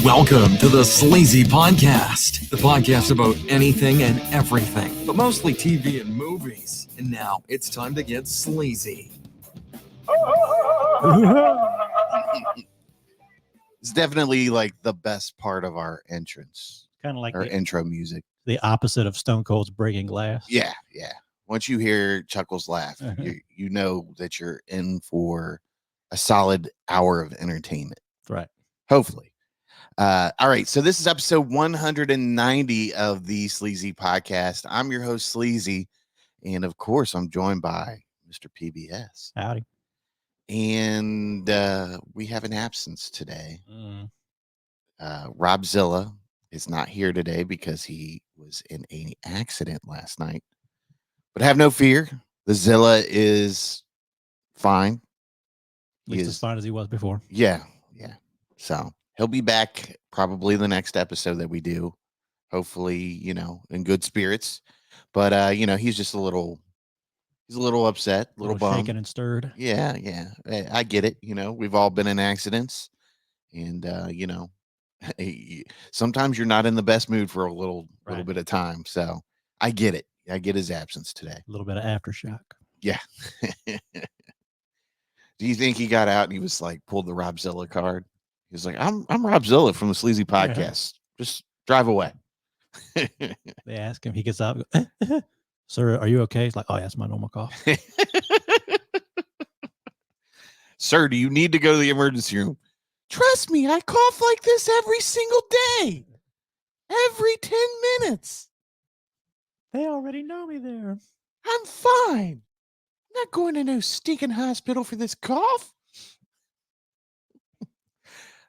Welcome to the Sleazy Podcast, the podcast about anything and everything, but mostly TV and movies. And now it's time to get sleazy. It's definitely like the best part of our entrance, Kind of like our the, intro music. the opposite of Stone Cold's Breaking Glass. Yeah. Once you hear Chuckles laugh, Uh-huh. you know that you're in for a solid hour of entertainment. Right. Hopefully. All right. So this is episode 190 of the Sleazy Podcast. I'm your host, Sleazy. And of course, I'm joined by Mr. PBS. Howdy. And we have an absence today. Mm. Robzilla is not here today because he was in an accident last night. But have no fear. The Zilla is fine. At least as fine as he was before. Yeah. So he'll be back probably the next episode that we do. Hopefully, in good spirits. But he's just a little upset, a little bummed. shaken and stirred. Yeah. I get it. We've all been in accidents. And sometimes you're not in the best mood for a little bit of time. So I get it. I get his absence today. A little bit of aftershock. Yeah. Do you think he got out and he was like, pulled the Robzilla card? He was like, I'm Robzilla from the Sleazy Podcast. Just drive away. They ask him, he gets out, sir, are you okay? He's like, oh, yeah, it's my normal cough. Sir, do you need to go to the emergency room? Trust me, I cough like this every single day. Every 10 minutes. They already know me there. I'm fine. I'm not going to no stinking hospital for this cough.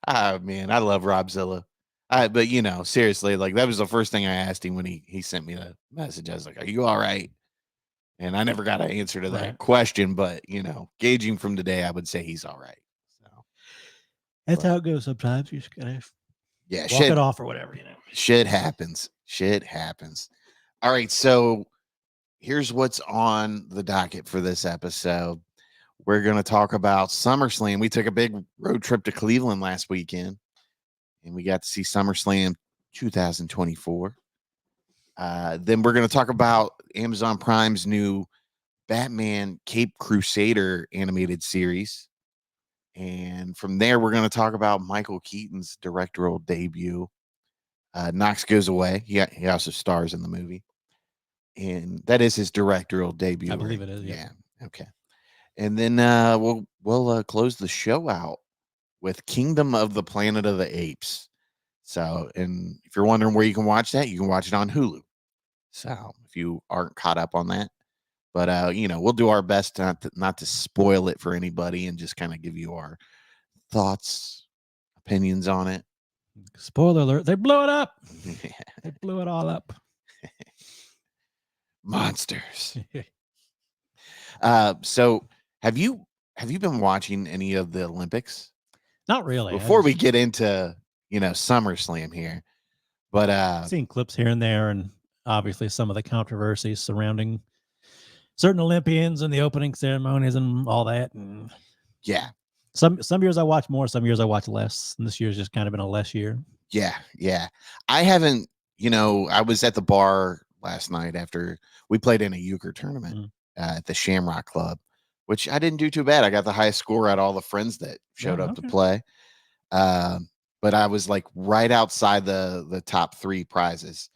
Oh, man, I love Robzilla. But, seriously, like that was the first thing I asked him when he sent me the message. I was like, are you all right? And I never got an answer to that question. But, gauging from today, I would say he's all right. So That's how it goes sometimes. You just got to walk it off or whatever, Shit happens. All right, so here's what's on the docket for this episode. We're going to talk about SummerSlam. We took a big road trip to Cleveland last weekend, and we got to see SummerSlam 2024. Then we're going to talk about Amazon Prime's new Batman Cape Crusader animated series. And from there, we're going to talk about Michael Keaton's directorial debut. Knox Goes Away. He also stars in the movie. And that is his directorial debut. I believe it is. Yeah. Okay. And then we'll close the show out with Kingdom of the Planet of the Apes. So, and if you're wondering where you can watch that, you can watch it on Hulu. So, if you aren't caught up on that, but we'll do our best not to spoil it for anybody and just kind of give you our thoughts, opinions on it. Spoiler alert, they blew it up. They blew it all up. Monsters. So have you been watching any of the Olympics? Not really. Before we get into, SummerSlam here. But I've seen clips here and there, and obviously some of the controversies surrounding certain Olympians and the opening ceremonies and all that. And yeah. Some years I watch more, some years I watch less. And this year's just kind of been a less year. Yeah. I haven't, I was at the bar last night after we played in a euchre tournament at the Shamrock Club, which I didn't do too bad. I got the highest score out of all the friends that showed up to play. But I was like right outside the top 3 prizes.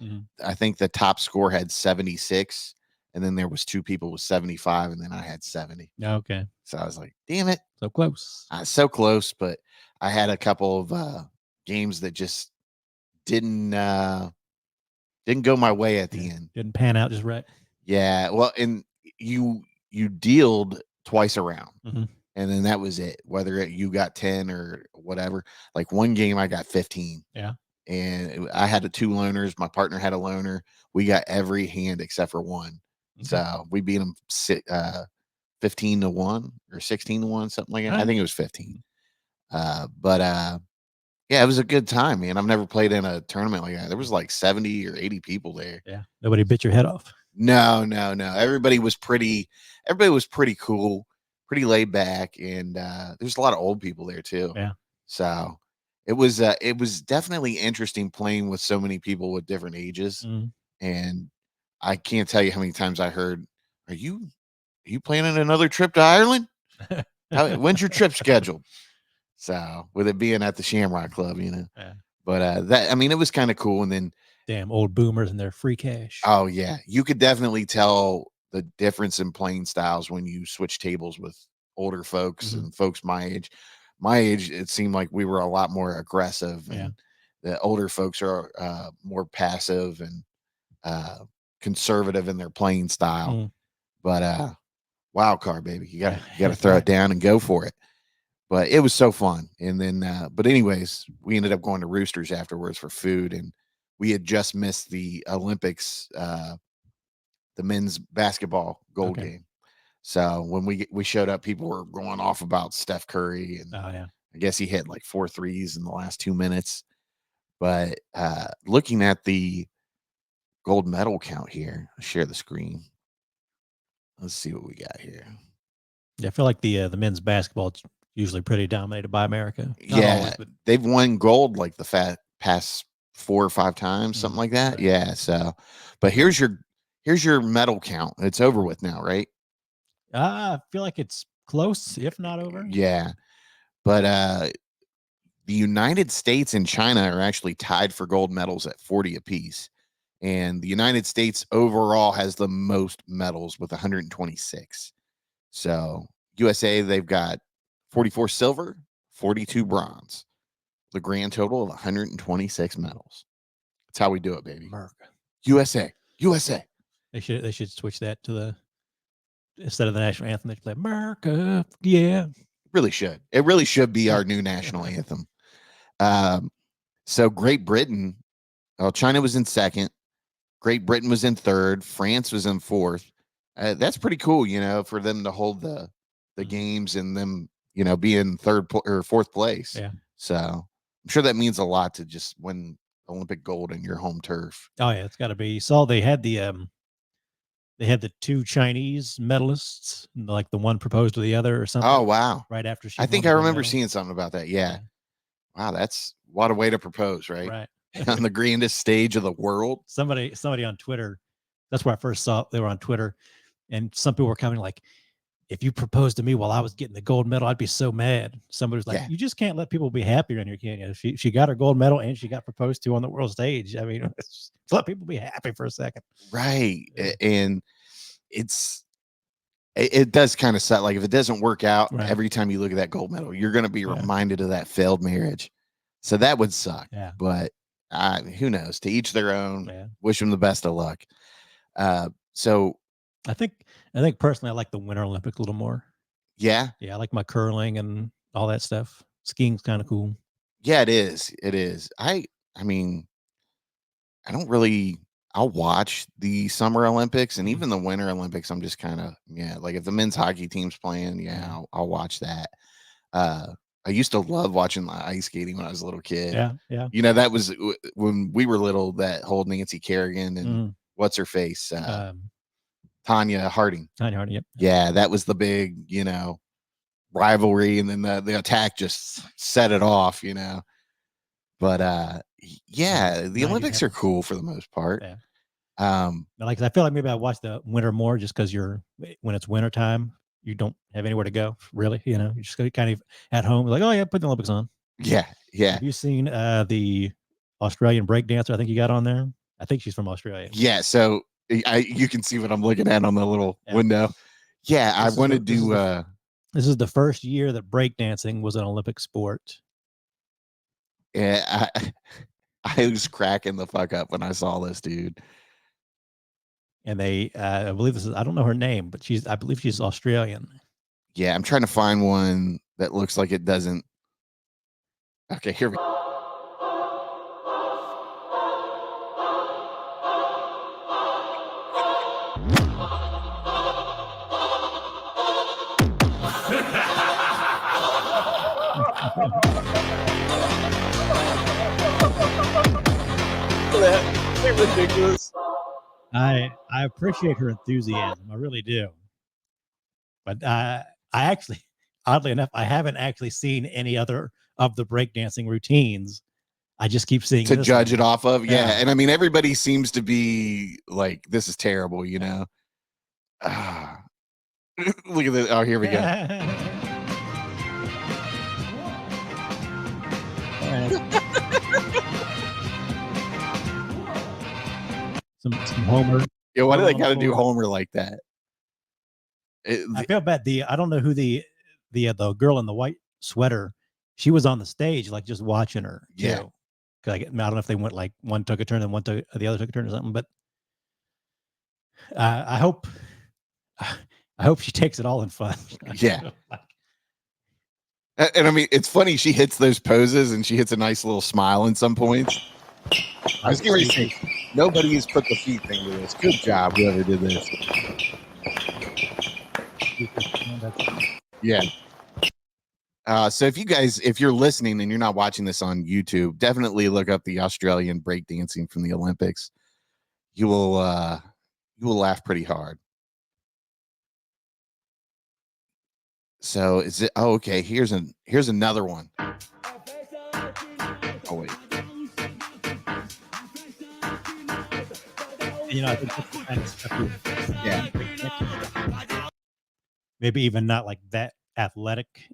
I think the top score had 76. And then there was 2 people with 75, and then I had 70. Okay. So I was like, damn it. So close. So close, but I had a couple of games that just didn't go my way at the end. Didn't pan out just right. Yeah. Well, and you dealed twice around. Mm-hmm. And then that was it. Whether you got 10 or whatever. Like one game I got 15. Yeah. And I had 2 loners. My partner had a loner. We got every hand except for one. Mm-hmm. So we beat them 15-1 or 16-1, something like that. I think it was 15. Yeah, it was a good time, man. I've never played in a tournament like that. There was like 70 or 80 people there. Yeah. Nobody bit your head off. No. Everybody was pretty cool, pretty laid back. And there's a lot of old people there too. Yeah. So it was definitely interesting playing with so many people with different ages. Mm. And I can't tell you how many times I heard, are you planning another trip to Ireland? When's your trip scheduled? So with it being at the Shamrock Club, Yeah. but that, I mean, it was kind of cool. And then, Damn old boomers and their free cash. oh yeah, you could definitely tell the difference in playing styles when you switch tables with older folks and folks my age. My age, it seemed like we were a lot more aggressive, and the older folks are more passive and conservative in their playing style. Mm. But wild card, baby, you got Yeah. to throw it down and go for it. But it was so fun. And then, but anyways, we ended up going to Roosters afterwards for food, and we had just missed the Olympics, the men's basketball gold game. So when we showed up, people were going off about Steph Curry, and I guess he hit like 4 threes in the last 2 minutes. But looking at the gold medal count here, I'll share the screen. Let's see what we got here. Yeah, I feel like the men's basketball is usually pretty dominated by America. Not always, but they've won gold like the past 4 or 5 times, something like that. Right. Yeah. So, but here's your medal count. It's over with now, right? I feel like it's close, if not over. Yeah. But the United States and China are actually tied for gold medals at 40 apiece. And the United States overall has the most medals with 126. So USA, they've got 44 silver, 42 bronze, the grand total of 126 medals. That's how we do it, baby. America. USA. They should switch that to the, instead of the national anthem, they should play America. Yeah. It really should be our new national anthem. So Great Britain, China was in second. Great Britain was in third. France was in fourth. That's pretty cool, for them to hold the games and them, be in or fourth place. Yeah. So I'm sure that means a lot to just win Olympic gold in your home turf. Oh yeah, it's got to be. So they had the 2 Chinese medalists, like the one proposed to the other or something. Oh wow! Right after she, I think I remember seeing something about that. Yeah. Wow, that's what a way to propose, right? Right. On the grandest stage of the world. Somebody on Twitter. That's where I first saw they were on Twitter, and some people were coming like, if you proposed to me while I was getting the gold medal, I'd be so mad. Somebody was like, you just can't let people be happy around here, can you? She got her gold medal and she got proposed to on the world stage. I mean, just let people be happy for a second. Right. And it does kind of suck. Like if it doesn't work out, every time you look at that gold medal, you're going to be reminded of that failed marriage. So that would suck. Yeah. But who knows? To each their own. Yeah. Wish them the best of luck. So I think personally, I like the Winter Olympics a little more. Yeah. Yeah, I like my curling and all that stuff. Skiing's kind of cool. Yeah, it is. It is. I mean, I don't really. I'll watch the Summer Olympics and even the Winter Olympics. I'm just kind of like if the men's hockey team's playing, I'll watch that. I used to love watching ice skating when I was a little kid. Yeah. That was when we were little. That whole Nancy Kerrigan and what's her face, Tanya Harding. Yep. Yeah, that was the big, rivalry, and then the attack just set it off, But the Olympics are cool for the most part. Yeah. I feel like maybe I watch the winter more just because when it's winter time, you don't have anywhere to go, really. You just go kind of at home, like, oh yeah, put the Olympics on. Yeah. Have you seen the Australian breakdancer? I think you got on there. I think she's from Australia. Yeah. So you can see what I'm looking at on the little window. Yeah, I want to do. This is the first year that breakdancing was an Olympic sport. Yeah, I was cracking the fuck up when I saw this, dude. And they, I believe I don't know her name, but I believe she's Australian. Yeah, I'm trying to find one that looks like it doesn't. Okay, here we go. Ridiculous. I appreciate her enthusiasm. I really do. But I actually, oddly enough, I haven't actually seen any other of the breakdancing routines. I just keep seeing to this judge one. it off of. Yeah. Yeah. And I mean, everybody seems to be like, this is terrible, you know? Look at this. Oh, here we go. some Homer. Yeah, why do they Homer gotta do Homer. Homer like that? I feel bad. I don't know who the girl in the white sweater. She was on the stage, like just watching her. Yeah. Too. 'Cause I don't know if they went like one took a turn and the other took a turn or something. But I hope she takes it all in fun. Yeah. And I mean, it's funny. She hits those poses and she hits a nice little smile in some points. I was getting ready to say, nobody has put the feet thing to this. Good job, whoever did this. Yeah. So if you're listening and you're not watching this on YouTube, definitely look up the Australian breakdancing from the Olympics. You will laugh pretty hard. So is it? Oh, okay. Here's another one. Oh wait. I think that's the kind of stuff Yeah. maybe even not like that athletic.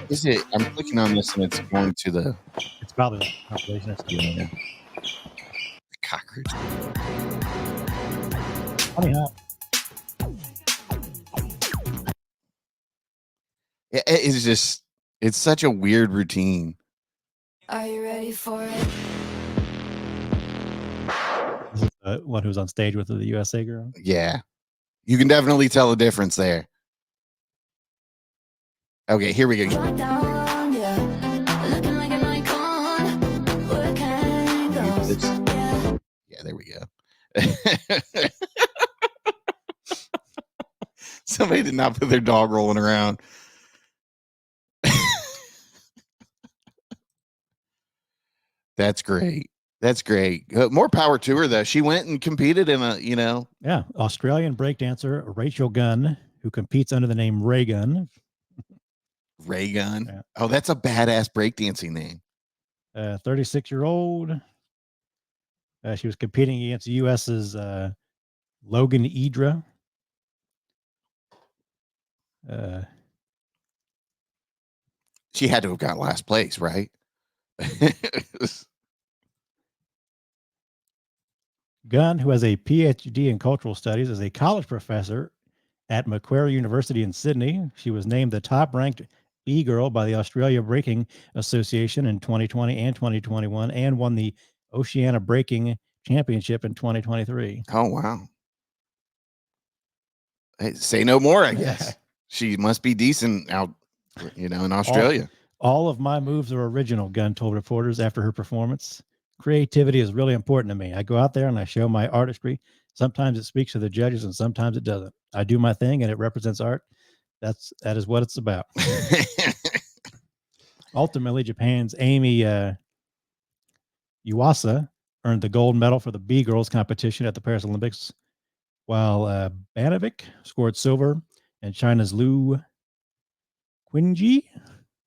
Is it? I'm clicking on this and it's going to the. It's probably like compilation. Yeah. The cockroach. Funny how It's just. It's such a weird routine. Are you ready for it? this is the one who was on stage with the USA girl. Yeah. You can definitely tell a difference there. Okay, here we go. Locked down, yeah. Looking like an icon. Where can I go? Yeah, there we go. Somebody did not put their dog rolling around. That's great. That's great. More power to her, though. She went and competed in Yeah, Australian breakdancer Rachel Gunn, who competes under the name Ray Gunn. Ray Gunn. Yeah. Oh, that's a badass breakdancing name. 36-year-old. She was competing against the U.S.'s Logan Idra. She had to have got last place, right? Gunn, who has a PhD in cultural studies, is a college professor at Macquarie University in Sydney. She was named the top-ranked B-girl by the Australia Breaking Association in 2020 and 2021 and won the Oceania Breaking Championship in 2023. Oh, wow. Hey, say no more, I guess. She must be decent out, in Australia. All of my moves are original, Gunn told reporters after her performance. Creativity is really important to me. I go out there and I show my artistry. Sometimes it speaks to the judges and sometimes it doesn't. I do my thing and it represents art. That is what it's about. Ultimately, Japan's Amy Iwasa earned the gold medal for the B girls competition at the Paris Olympics, while Banovic scored silver and China's Liu Qingji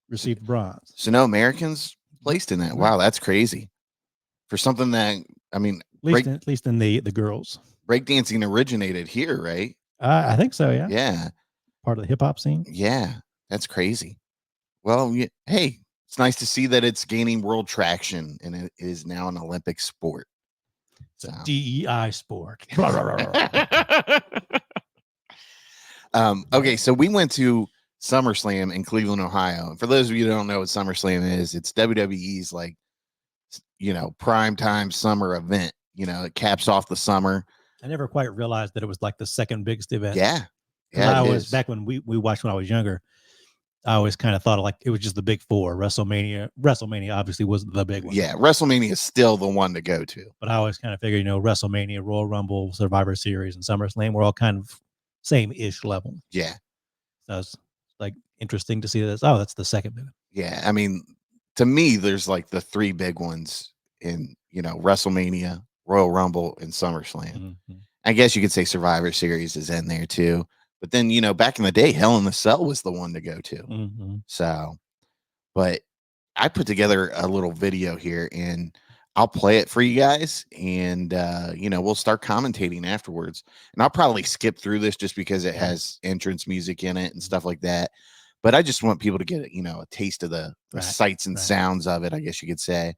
received bronze. So no Americans placed in that. Wow, that's crazy. For something that, I mean, At least in the girls. Breakdancing originated here, right? I think so, yeah. Yeah. Part of the hip hop scene. Yeah, that's crazy. Well, hey, it's nice to see that it's gaining world traction and it is now an Olympic sport. It's a DEI sport. Okay, so we went to SummerSlam in Cleveland, Ohio. And for those of you who don't know what SummerSlam is, it's WWE's prime time summer event. It caps off the summer. I never quite realized that it was like the second biggest event. Yeah. I was back when we watched when I was younger. I always kind of thought of like it was just the big four. WrestleMania obviously was the big one. Yeah, WrestleMania is still the one to go to. But I always kind of figured, WrestleMania, Royal Rumble, Survivor Series, and SummerSlam were all kind of same-ish level. Yeah. So it's like interesting to see this. Oh, that's the second big one. Yeah, I mean, to me, there's like the three big ones in WrestleMania, Royal Rumble, and SummerSlam. Mm-hmm. I guess you could say Survivor Series is in there too. But then, back in the day, Hell in the Cell was the one to go to. Mm-hmm. So, But I put together a little video here, and I'll play it for you guys, and we'll start commentating afterwards. And I'll probably skip through this just because it has entrance music in it and stuff like that. But I just want people to get a taste of the sights and sounds of it, I guess you could say.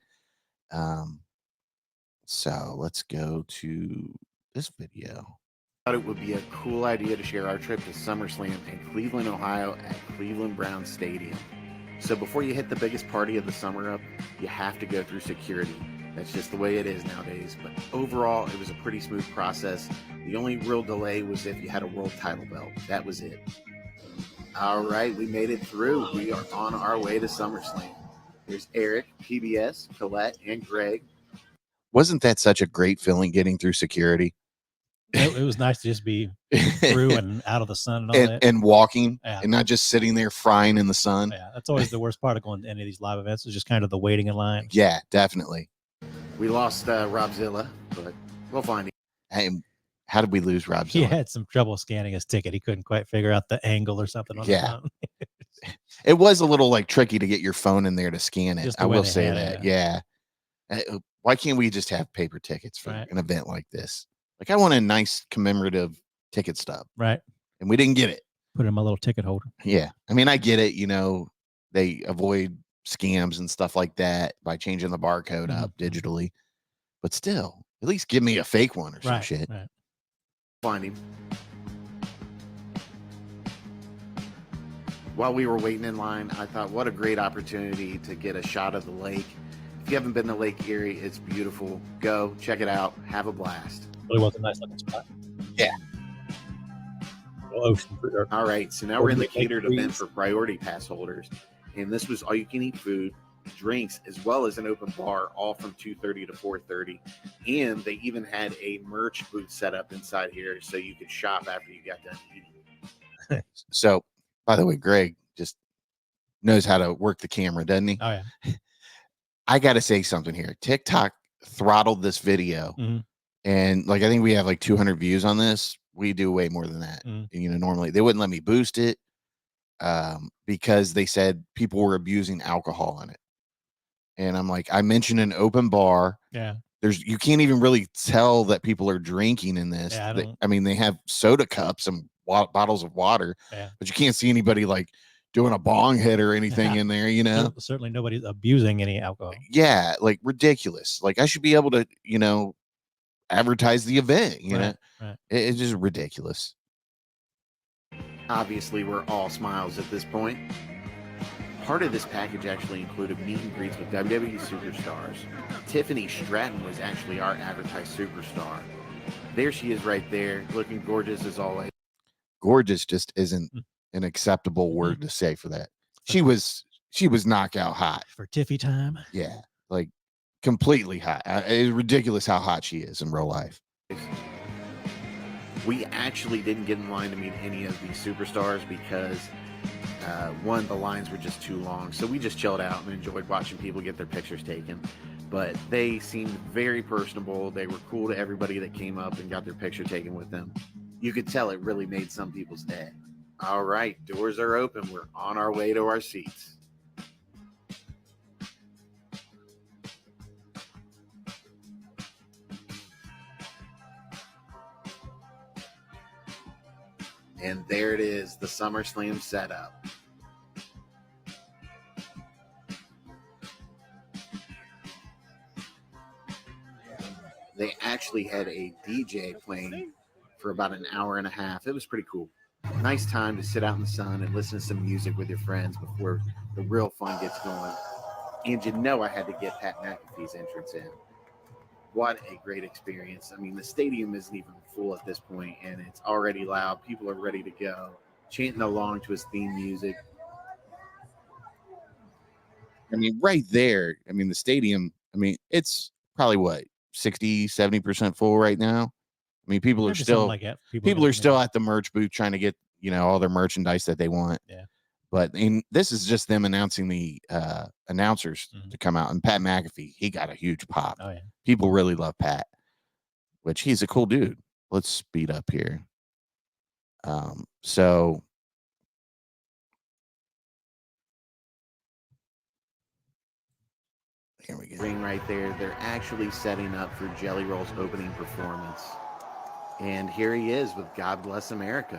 So let's go to this video. Thought it would be a cool idea to share our trip to SummerSlam in Cleveland, Ohio at Cleveland Browns Stadium. So before you hit the biggest party of the summer up, you have to go through security. That's just the way it is nowadays. But overall, it was a pretty smooth process. The only real delay was if you had a world title belt. That was it. All right, we made it through. We are on our way to SummerSlam. There's Eric, PBS, Colette, and Greg. Wasn't that such a great feeling getting through security? It was nice to just be through and out of the sun and all that. And walking and not just sitting there frying in the sun. Yeah, that's always the worst part of going to any of these live events is just kind of the waiting in line. Yeah, definitely. We lost Robzilla, but we'll find him. Hey, how did we lose Robzilla? He had some trouble scanning his ticket. He couldn't quite figure out the angle or something on the phone. It was a little tricky to get your phone in there to scan it. I will say that. Yeah. Why can't we just have paper tickets for an event like this? Like, I want a nice commemorative ticket stub. Right. And we didn't get it. Put it in my little ticket holder. Yeah. I mean, I get it. They avoid scams and stuff like that by changing the barcode up digitally. But still, at least give me a fake one or some shit. Right. Find him. While we were waiting in line, I thought, what a great opportunity to get a shot of the lake. If you haven't been to Lake Erie, it's beautiful. Go, check it out. Have a blast. Really was a nice looking spot. Yeah. Ocean. All right, so now we're in the catered event for priority pass holders. And this was all you can eat food, drinks, as well as an open bar, all from 2:30 to 4:30. And they even had a merch booth set up inside here so you could shop after you got done eating. So, by the way, Greg just knows how to work the camera, doesn't he? Oh, yeah. I got to say something here. TikTok throttled this video. And I think we have 200 views on this. We do way more than that. Normally they wouldn't let me boost it because they said people were abusing alcohol in it. And I'm like, I mentioned an open bar. Yeah. You can't even really tell that people are drinking in this. Yeah, they have soda cups and bottles of water, but you can't see anybody doing a bong hit or anything in there, Certainly nobody's abusing any alcohol. Yeah, ridiculous. I should be able to, advertise the event, Right. It's just ridiculous. Obviously, we're all smiles at this point. Part of this package actually included meet and greets with WWE superstars. Tiffany Stratton was actually our advertised superstar. There she is right there, looking gorgeous as always. Gorgeous just isn't an acceptable word to say for that. She was knockout hot. For Tiffy time. Yeah, completely hot. It's ridiculous how hot she is in real life. We actually didn't get in line to meet any of these superstars because one, the lines were just too long. So we just chilled out and enjoyed watching people get their pictures taken. But they seemed very personable. They were cool to everybody that came up and got their picture taken with them. You could tell it really made some people's day. All right, doors are open. We're on our way to our seats. And there it is, the SummerSlam setup. They actually had a DJ playing for about an hour and a half. It was pretty cool. Nice time to sit out in the sun and listen to some music with your friends before the real fun gets going. And I had to get Pat McAfee's entrance in. What a great experience. I mean, the stadium isn't even full at this point, and it's already loud. People are ready to go, chanting along to his theme music. I mean, right there, the stadium, it's probably 60, 70% full right now. People are still people are still at the merch booth trying to get, all their merchandise that they want. Yeah. But this is just them announcing the announcers to come out. And Pat McAfee, he got a huge pop. Oh, yeah. People really love Pat, which he's a cool dude. Let's speed up here. So Here we go. ring right there. They're actually setting up for Jelly Roll's opening performance. And here he is with God Bless America.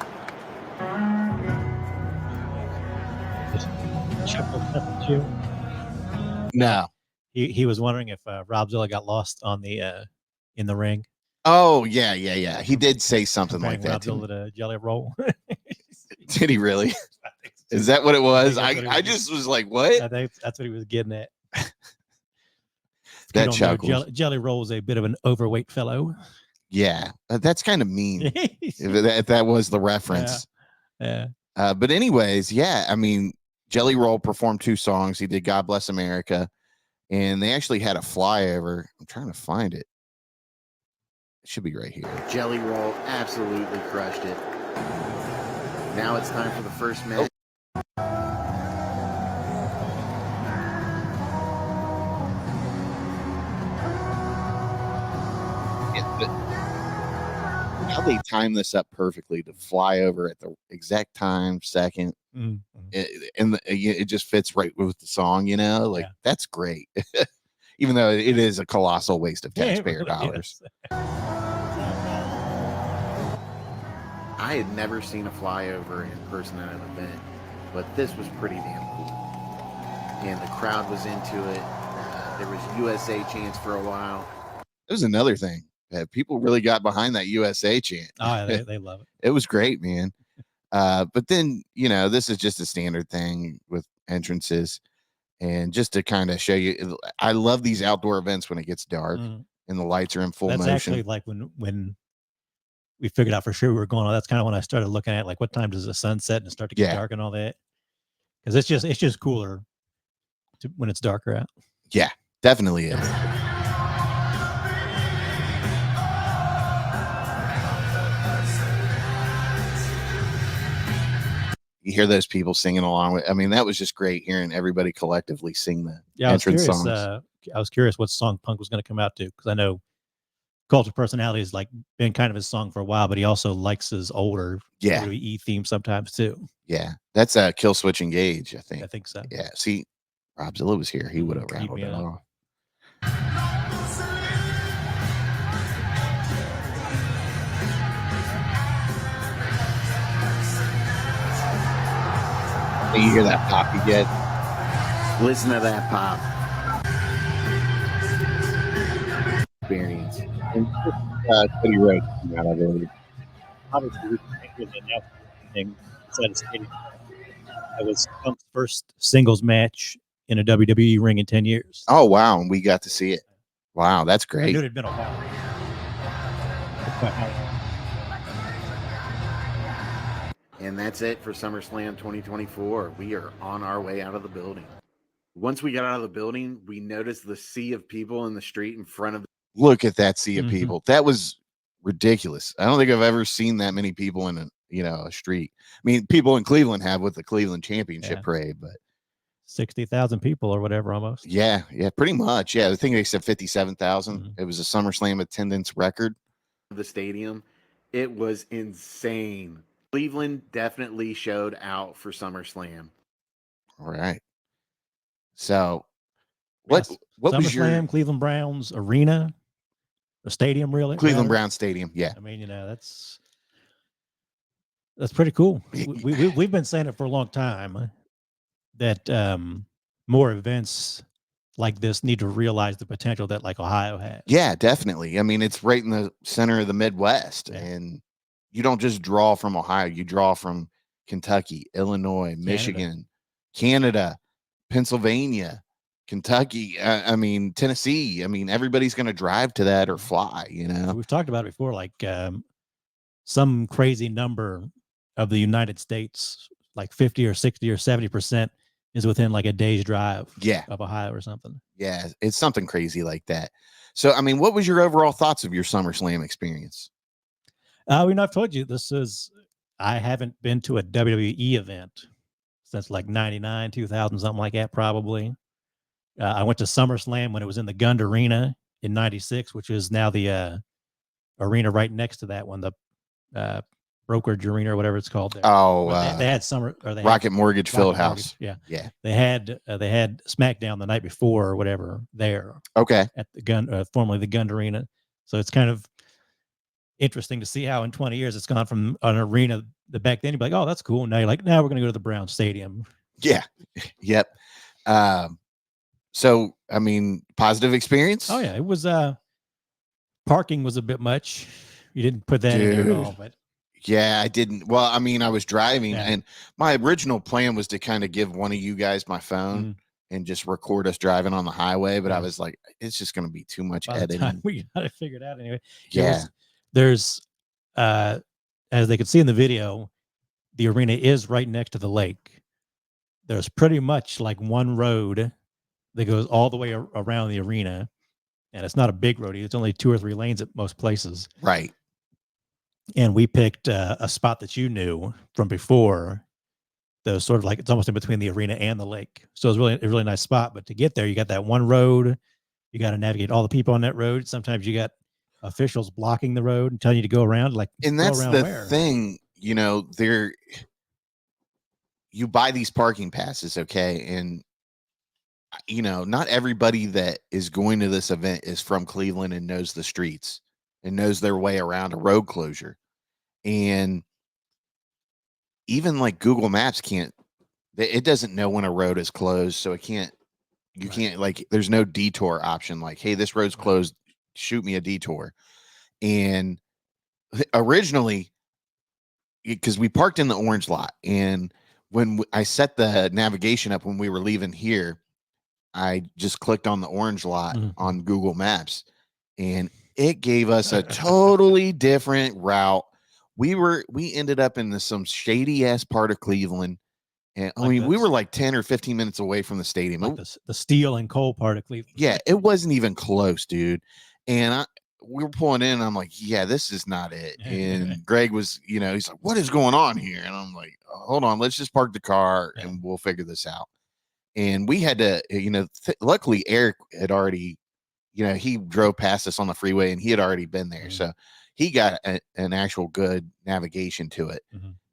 No. He was wondering if Rob Zilla got lost on the in the ring. Oh, yeah. He did say something like Comparing that. Rob Zilla to Jelly Roll. Did he really? Is that what it was? I think that's what I he was just was like, what? I think that's what he was getting at. That chuckles. Jelly Roll is a bit of an overweight fellow. Yeah, that's kind of mean. if that was the reference. Yeah. But anyways, yeah, I mean, Jelly Roll performed 2 songs. He did God Bless America, and they actually had a flyover. I'm trying to find it. It should be right here. Jelly Roll absolutely crushed it. Now it's time for the first match. How they time this up perfectly to fly over at the exact time, second. Mm-hmm. It just fits right with the song, like that's great. Even though it is a colossal waste of taxpayer dollars. I had never seen a flyover in person at an event, but this was pretty damn cool. And the crowd was into it. There was USA chants for a while. It was another thing. People really got behind that USA chant. Oh, they love it. It was great, man. But then, this is just a standard thing with entrances. And just to kind of show you, I love these outdoor events when it gets dark and the lights are in full motion. That's actually like when we figured out for sure we were going on. That's kind of when I started looking at like what time does the sun set and start to get dark and all that. Because it's just cooler when it's darker out. Yeah, definitely is. You hear those people singing along with. I mean, that was just great hearing everybody collectively sing the entrance songs. I was curious what song Punk was going to come out to, because I know Cult of Personality has like been kind of his song for a while, but he also likes his older WWE theme sometimes too. Yeah, that's Kill Switch Engage, I think. I think so. Yeah, see, Rob Zilla was here. He would have rattled it off. You hear that pop you get? Listen to that pop. Experience. And Cody Rhodes came out of it. Obviously, we can the announcing inside the stadium. That was Punk's first singles match in a WWE ring in 10 years. Oh, wow. And we got to see it. Wow, that's great. I knew it had been a while. And that's it for SummerSlam 2024. We are on our way out of the building. Once we got out of the building, we noticed the sea of people in the street in front of. Look at that sea of people. That was ridiculous. I don't think I've ever seen that many people in a street. I mean, people in Cleveland have with the Cleveland Championship Parade, but 60,000 people or whatever almost. Yeah, pretty much. Yeah, I think they said 57,000. It was a SummerSlam attendance record. The stadium, it was insane. Cleveland definitely showed out for SummerSlam. All right. So, what was your Cleveland Browns arena, the stadium, really? Cleveland Browns Stadium? Yeah. I mean, that's pretty cool. We've been saying it for a long time that more events like this need to realize the potential that like Ohio has. Yeah, definitely. I mean, it's right in the center of the Midwest, and you don't just draw from Ohio. You draw from Kentucky, Illinois, Michigan, Canada, Pennsylvania, Kentucky. I mean, Tennessee. I mean, everybody's going to drive to that or fly, We've talked about it before, like some crazy number of the United States, like 50 or 60 or 70% is within like a day's drive of Ohio or something. Yeah, it's something crazy like that. So, I mean, what was your overall thoughts of your SummerSlam experience? I've told you I haven't been to a WWE event since like 99, 2000, something like that, probably. I went to SummerSlam when it was in the Gund Arena in 96, which is now the arena right next to that one, the Brokerage Arena or whatever it's called there. Oh, But they had summer or they had Rocket Mortgage Rocket Fieldhouse. Mortgage, yeah. Yeah. They had SmackDown the night before or whatever there Okay. at the formerly the Gund Arena. So it's kind of interesting to see how in 20 years it's gone from an arena that back then you'd be like, oh, that's cool. Now you're like, now we're going to go to the Brown Stadium. Yeah. Yep. So, I mean, positive experience? Oh, yeah. It was, parking was a bit much. You didn't put that in there at all, but yeah, I didn't. Well, I mean, I was driving Yeah. and my original plan was to kind of give one of you guys my phone and just record us driving on the highway. But I Yeah. was like, it's just going to be too much by the time editing. we got it figured out anyway. Yeah. There's, as they could see in the video, the arena is right next to the lake. There's pretty much like one road that goes all the way around the arena. And it's not a big road. It's only 2 or 3 lanes at most places. Right. And we picked a spot that you knew from before. That was sort of like it's almost in between the arena and the lake. So it's really a really nice spot. But to get there, you got that one road. You got to navigate all the people on that road. Sometimes you got officials blocking the road and telling you to go around. Like, And go that's around the where? thing, you know, you buy these parking passes, okay? And you know, not everybody that is going to this event is from Cleveland and knows the streets and knows their way around a road closure. And even like Google Maps it doesn't know when a road is closed. So you Right. can't like, there's no detour option. Like, hey, this road's closed. Shoot me a detour. And originally, because we parked in the orange lot, and when I set the navigation up when we were leaving here, I just clicked on the orange lot on Google Maps, and it gave us a totally different route. We ended up in some shady ass part of Cleveland. And I Like mean, we this. were like 10 or 15 minutes away from the stadium. Like the steel and coal part of Cleveland. Yeah, it wasn't even close, dude. And we were pulling in, and I'm like, yeah, this is not it. And Greg was, you know, he's like, what is going on here? And I'm like, hold on, let's just park the car and we'll figure this out. And we had to, you know, luckily Eric had already, you know, he drove past us on the freeway and he had already been there. So he got an actual good navigation to it.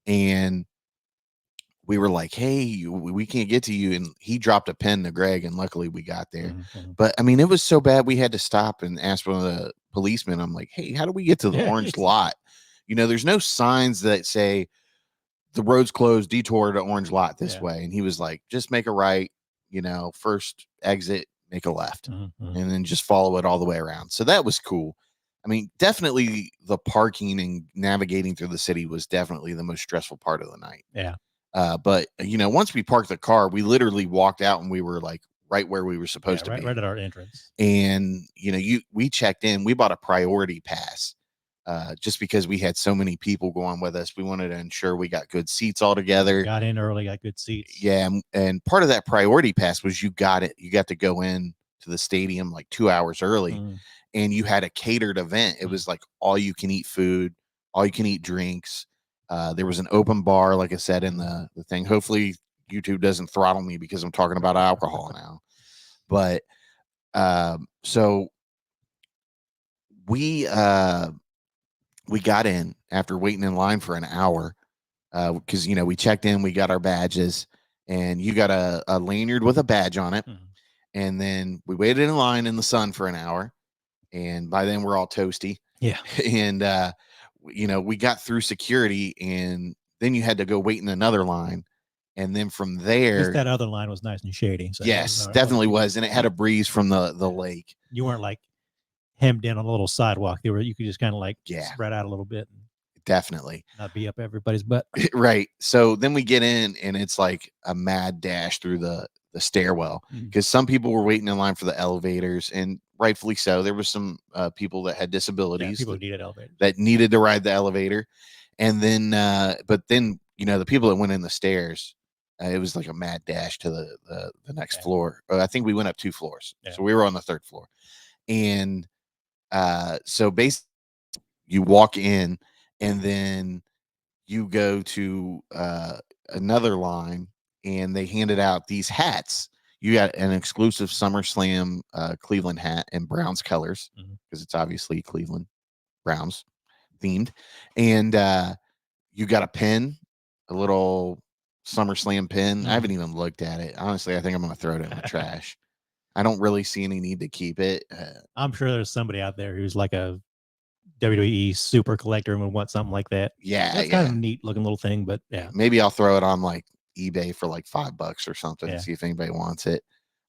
And we were like, hey, we can't get to you. And he dropped a pin to Greg, and luckily we got there. But I mean, it was so bad we had to stop and ask one of the policemen. I'm like, hey, how do we get to the orange lot? You know, there's no signs that say the road's closed, detour to orange lot this way. And he was like, just make a right, you know, first exit, make a left, and then just follow it all the way around. So that was cool. I mean, definitely the parking and navigating through the city was definitely the most stressful part of the night. Yeah. But you know, once we parked the car, we literally walked out and we were like right where we were supposed to be. Right at our entrance. And you know, we checked in, we bought a priority pass. Just because we had so many people going with us, we wanted to ensure we got good seats all together. Got in early, got good seats. Yeah, and part of that priority pass was you got to go in to the stadium like 2 hours early, and you had a catered event. It was like all you can eat food, all you can eat drinks. There was an open bar, like I said in the thing. Hopefully YouTube doesn't throttle me because I'm talking about alcohol now. But so we got in after waiting in line for an hour because, you know, we checked in, we got our badges, and you got a lanyard with a badge on it. And then we waited in line in the sun for an hour. And by then we're all toasty. Yeah. And, you know, we got through security, and then you had to go wait in another line. And then from there, that other line was nice and shady. So yes, definitely was. And it had a breeze from the lake. You weren't like hemmed in on a little sidewalk. You could just kind of like spread out a little bit. Definitely Not be up everybody's butt. Right. So then we get in, and it's like a mad dash through the stairwell because some people were waiting in line for the elevators, and rightfully so. There was some people that had disabilities that needed to ride the elevator. And then, but then, you know, the people that went in the stairs, it was like a mad dash to the next floor. I think we went up 2 floors. So we were on the 3rd floor. And so basically you walk in, and then you go to another line, and they handed out these hats. You got an exclusive SummerSlam Cleveland hat in Browns colors because it's obviously Cleveland Browns themed. And you got a pin, a little SummerSlam pin. I Mm. haven't even looked at it. Honestly, I think I'm going to throw it in the trash. I don't really see any need to keep it. I'm sure there's somebody out there who's like a WWE super collector and would want something like that. Yeah, That's kind of a neat looking little thing, but yeah. Maybe I'll throw it on like eBay for like $5 or something Yeah. and see if anybody wants it.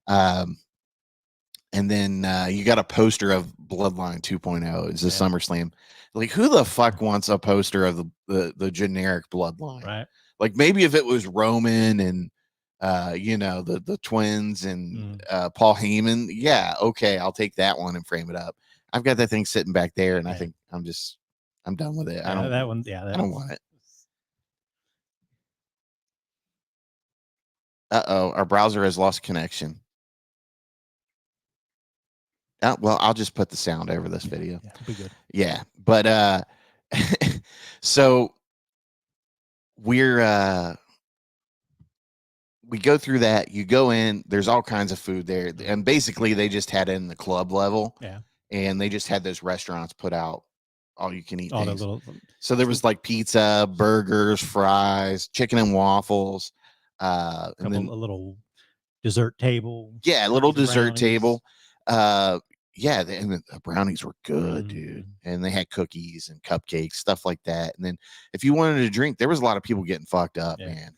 And then you got a poster of Bloodline 2.0. It's a SummerSlam. Like, who the fuck wants a poster of the generic Bloodline? Right. Like, maybe if it was Roman and the twins and Paul Heyman, yeah, okay, I'll take that one and frame it up. I've got that thing sitting back there, and I think I'm done with it. Yeah, I don't that one. Yeah, I don't want it. Our browser has lost connection. Well, I'll just put the sound over this video. Yeah, it'll be good. Yeah, but so we go through that. You go in. There's all kinds of food there, and basically they just had it in the club level. Yeah, and they just had those restaurants put out all you can eat. all the things. little. So there was like pizza, burgers, fries, chicken and waffles, and then A little dessert table. Yeah, a little cookies and dessert brownies. table. And the brownies were good, dude. And they had cookies and cupcakes, stuff like that. And then if you wanted to drink, there was a lot of people getting fucked up, man.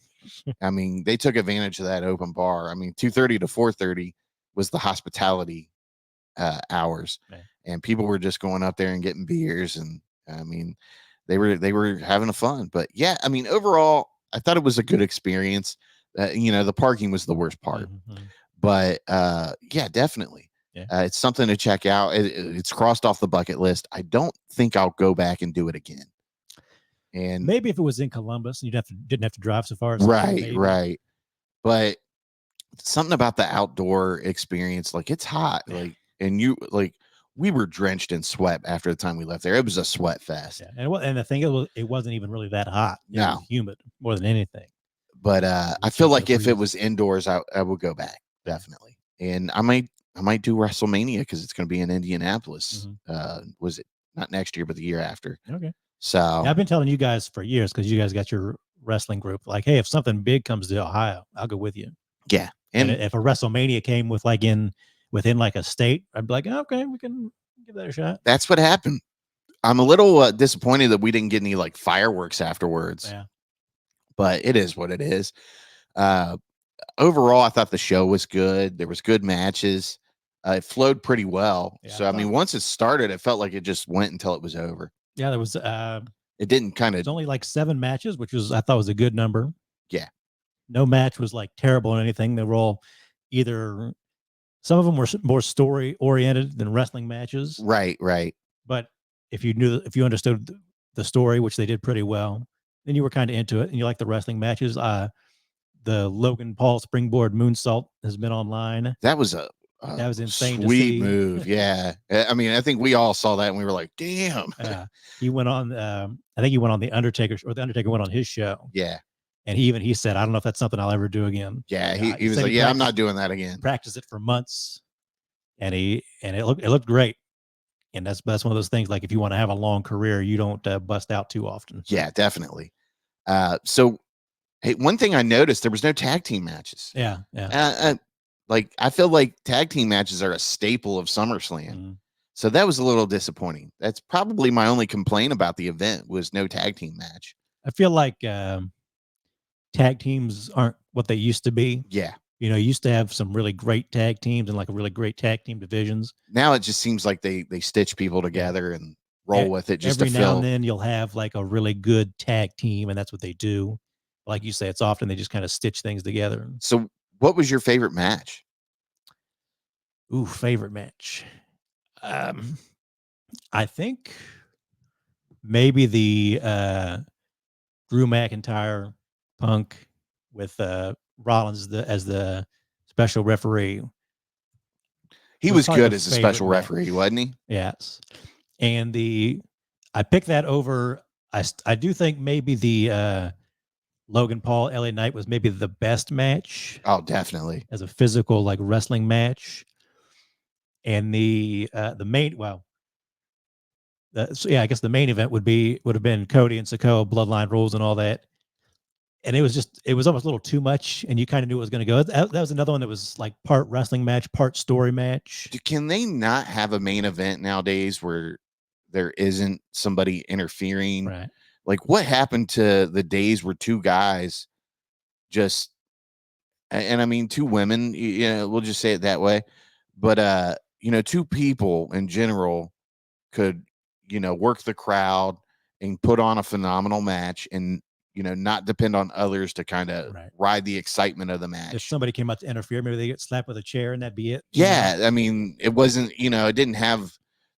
I mean, they took advantage of that open bar. I mean, 2:30 to 4:30 was the hospitality hours, and people were just going up there and getting beers. And I mean, they were having a fun. But yeah, I mean, overall, I thought it was a good experience. The parking was the worst part. But yeah, definitely. It's something to check out. It's crossed off the bucket list. I don't think I'll go back and do it again. And maybe if it was in Columbus, you didn't have to drive so far. Right. But something about the outdoor experience, like it's hot, and we were drenched in sweat after the time we left there. It was a sweat fest. Yeah. And the thing it wasn't even really that hot. It was humid more than anything. But I feel like if it was indoors, I would go back definitely. And I might do WrestleMania because it's going to be in Indianapolis. Was it not next year, but the year after? Okay. So I've been telling you guys for years because you guys got your wrestling group. Like, hey, if something big comes to Ohio, I'll go with you. Yeah. And if a WrestleMania came with within like a state, I'd be like, okay, we can give that a shot. That's what happened. I'm a little disappointed that we didn't get any like fireworks afterwards. Yeah. But it is what it is. Overall, I thought the show was good. There was good matches. It flowed pretty well. Yeah, so I mean, once it started, it felt like it just went until it was over. Yeah, there was. It didn't kind of. It's only like 7 matches, which I thought was a good number. Yeah. No match was like terrible or anything. They were all either. Some of them were more story oriented than wrestling matches. Right. But if you understood the story, which they did pretty well, then you were kind of into it, and you like the wrestling matches. The Logan Paul springboard moonsault has been online. That was insane. Sweet move. Yeah. I mean, I think we all saw that and we were like, damn. He went on, I think he went on the Undertaker, or the Undertaker went on his show. Yeah. And he said, I don't know if that's something I'll ever do again. Yeah. He was like, yeah, I'm not doing that again. Practiced it for months. And it looked great. And that's one of those things, like if you want to have a long career, you don't bust out too often. Yeah, definitely. So, hey, one thing I noticed, there was no tag team matches. Yeah. I feel like tag team matches are a staple of SummerSlam. So that was a little disappointing. That's probably my only complaint about the event was no tag team match. I feel like tag teams aren't what they used to be. Yeah. You used to have some really great tag teams and like a really great tag team divisions. Now it just seems like they stitch people together and roll with it just every to now fill. And then you'll have like a really good tag team, and that's what they do. Like you say, it's often they just kind of stitch things together. So what was your favorite match? Ooh, favorite match. I think maybe the Drew McIntyre Punk with Rollins as the special referee. He was good as a special referee, wasn't he? Yes. And I picked that over. I do think maybe the Logan Paul LA Knight was maybe the best match. Oh, definitely. As a physical like wrestling match. And the So yeah, I guess the main event would have been Cody and Sikoa, Bloodline Rules, and all that. And it was almost a little too much, and you kind of knew it was going to go. That was another one that was like part wrestling match, part story match. Can they not have a main event nowadays where there isn't somebody interfering? Right. Like, what happened to the days where two guys just, and I mean, two women, you know, we'll just say it that way. But, you know, two people in general could, you know, work the crowd and put on a phenomenal match and, you know, not depend on others to kind of ride the excitement of the match. If somebody came out to interfere, maybe they get slapped with a chair and that'd be it. You Yeah. know? I mean, it wasn't, you know, it didn't have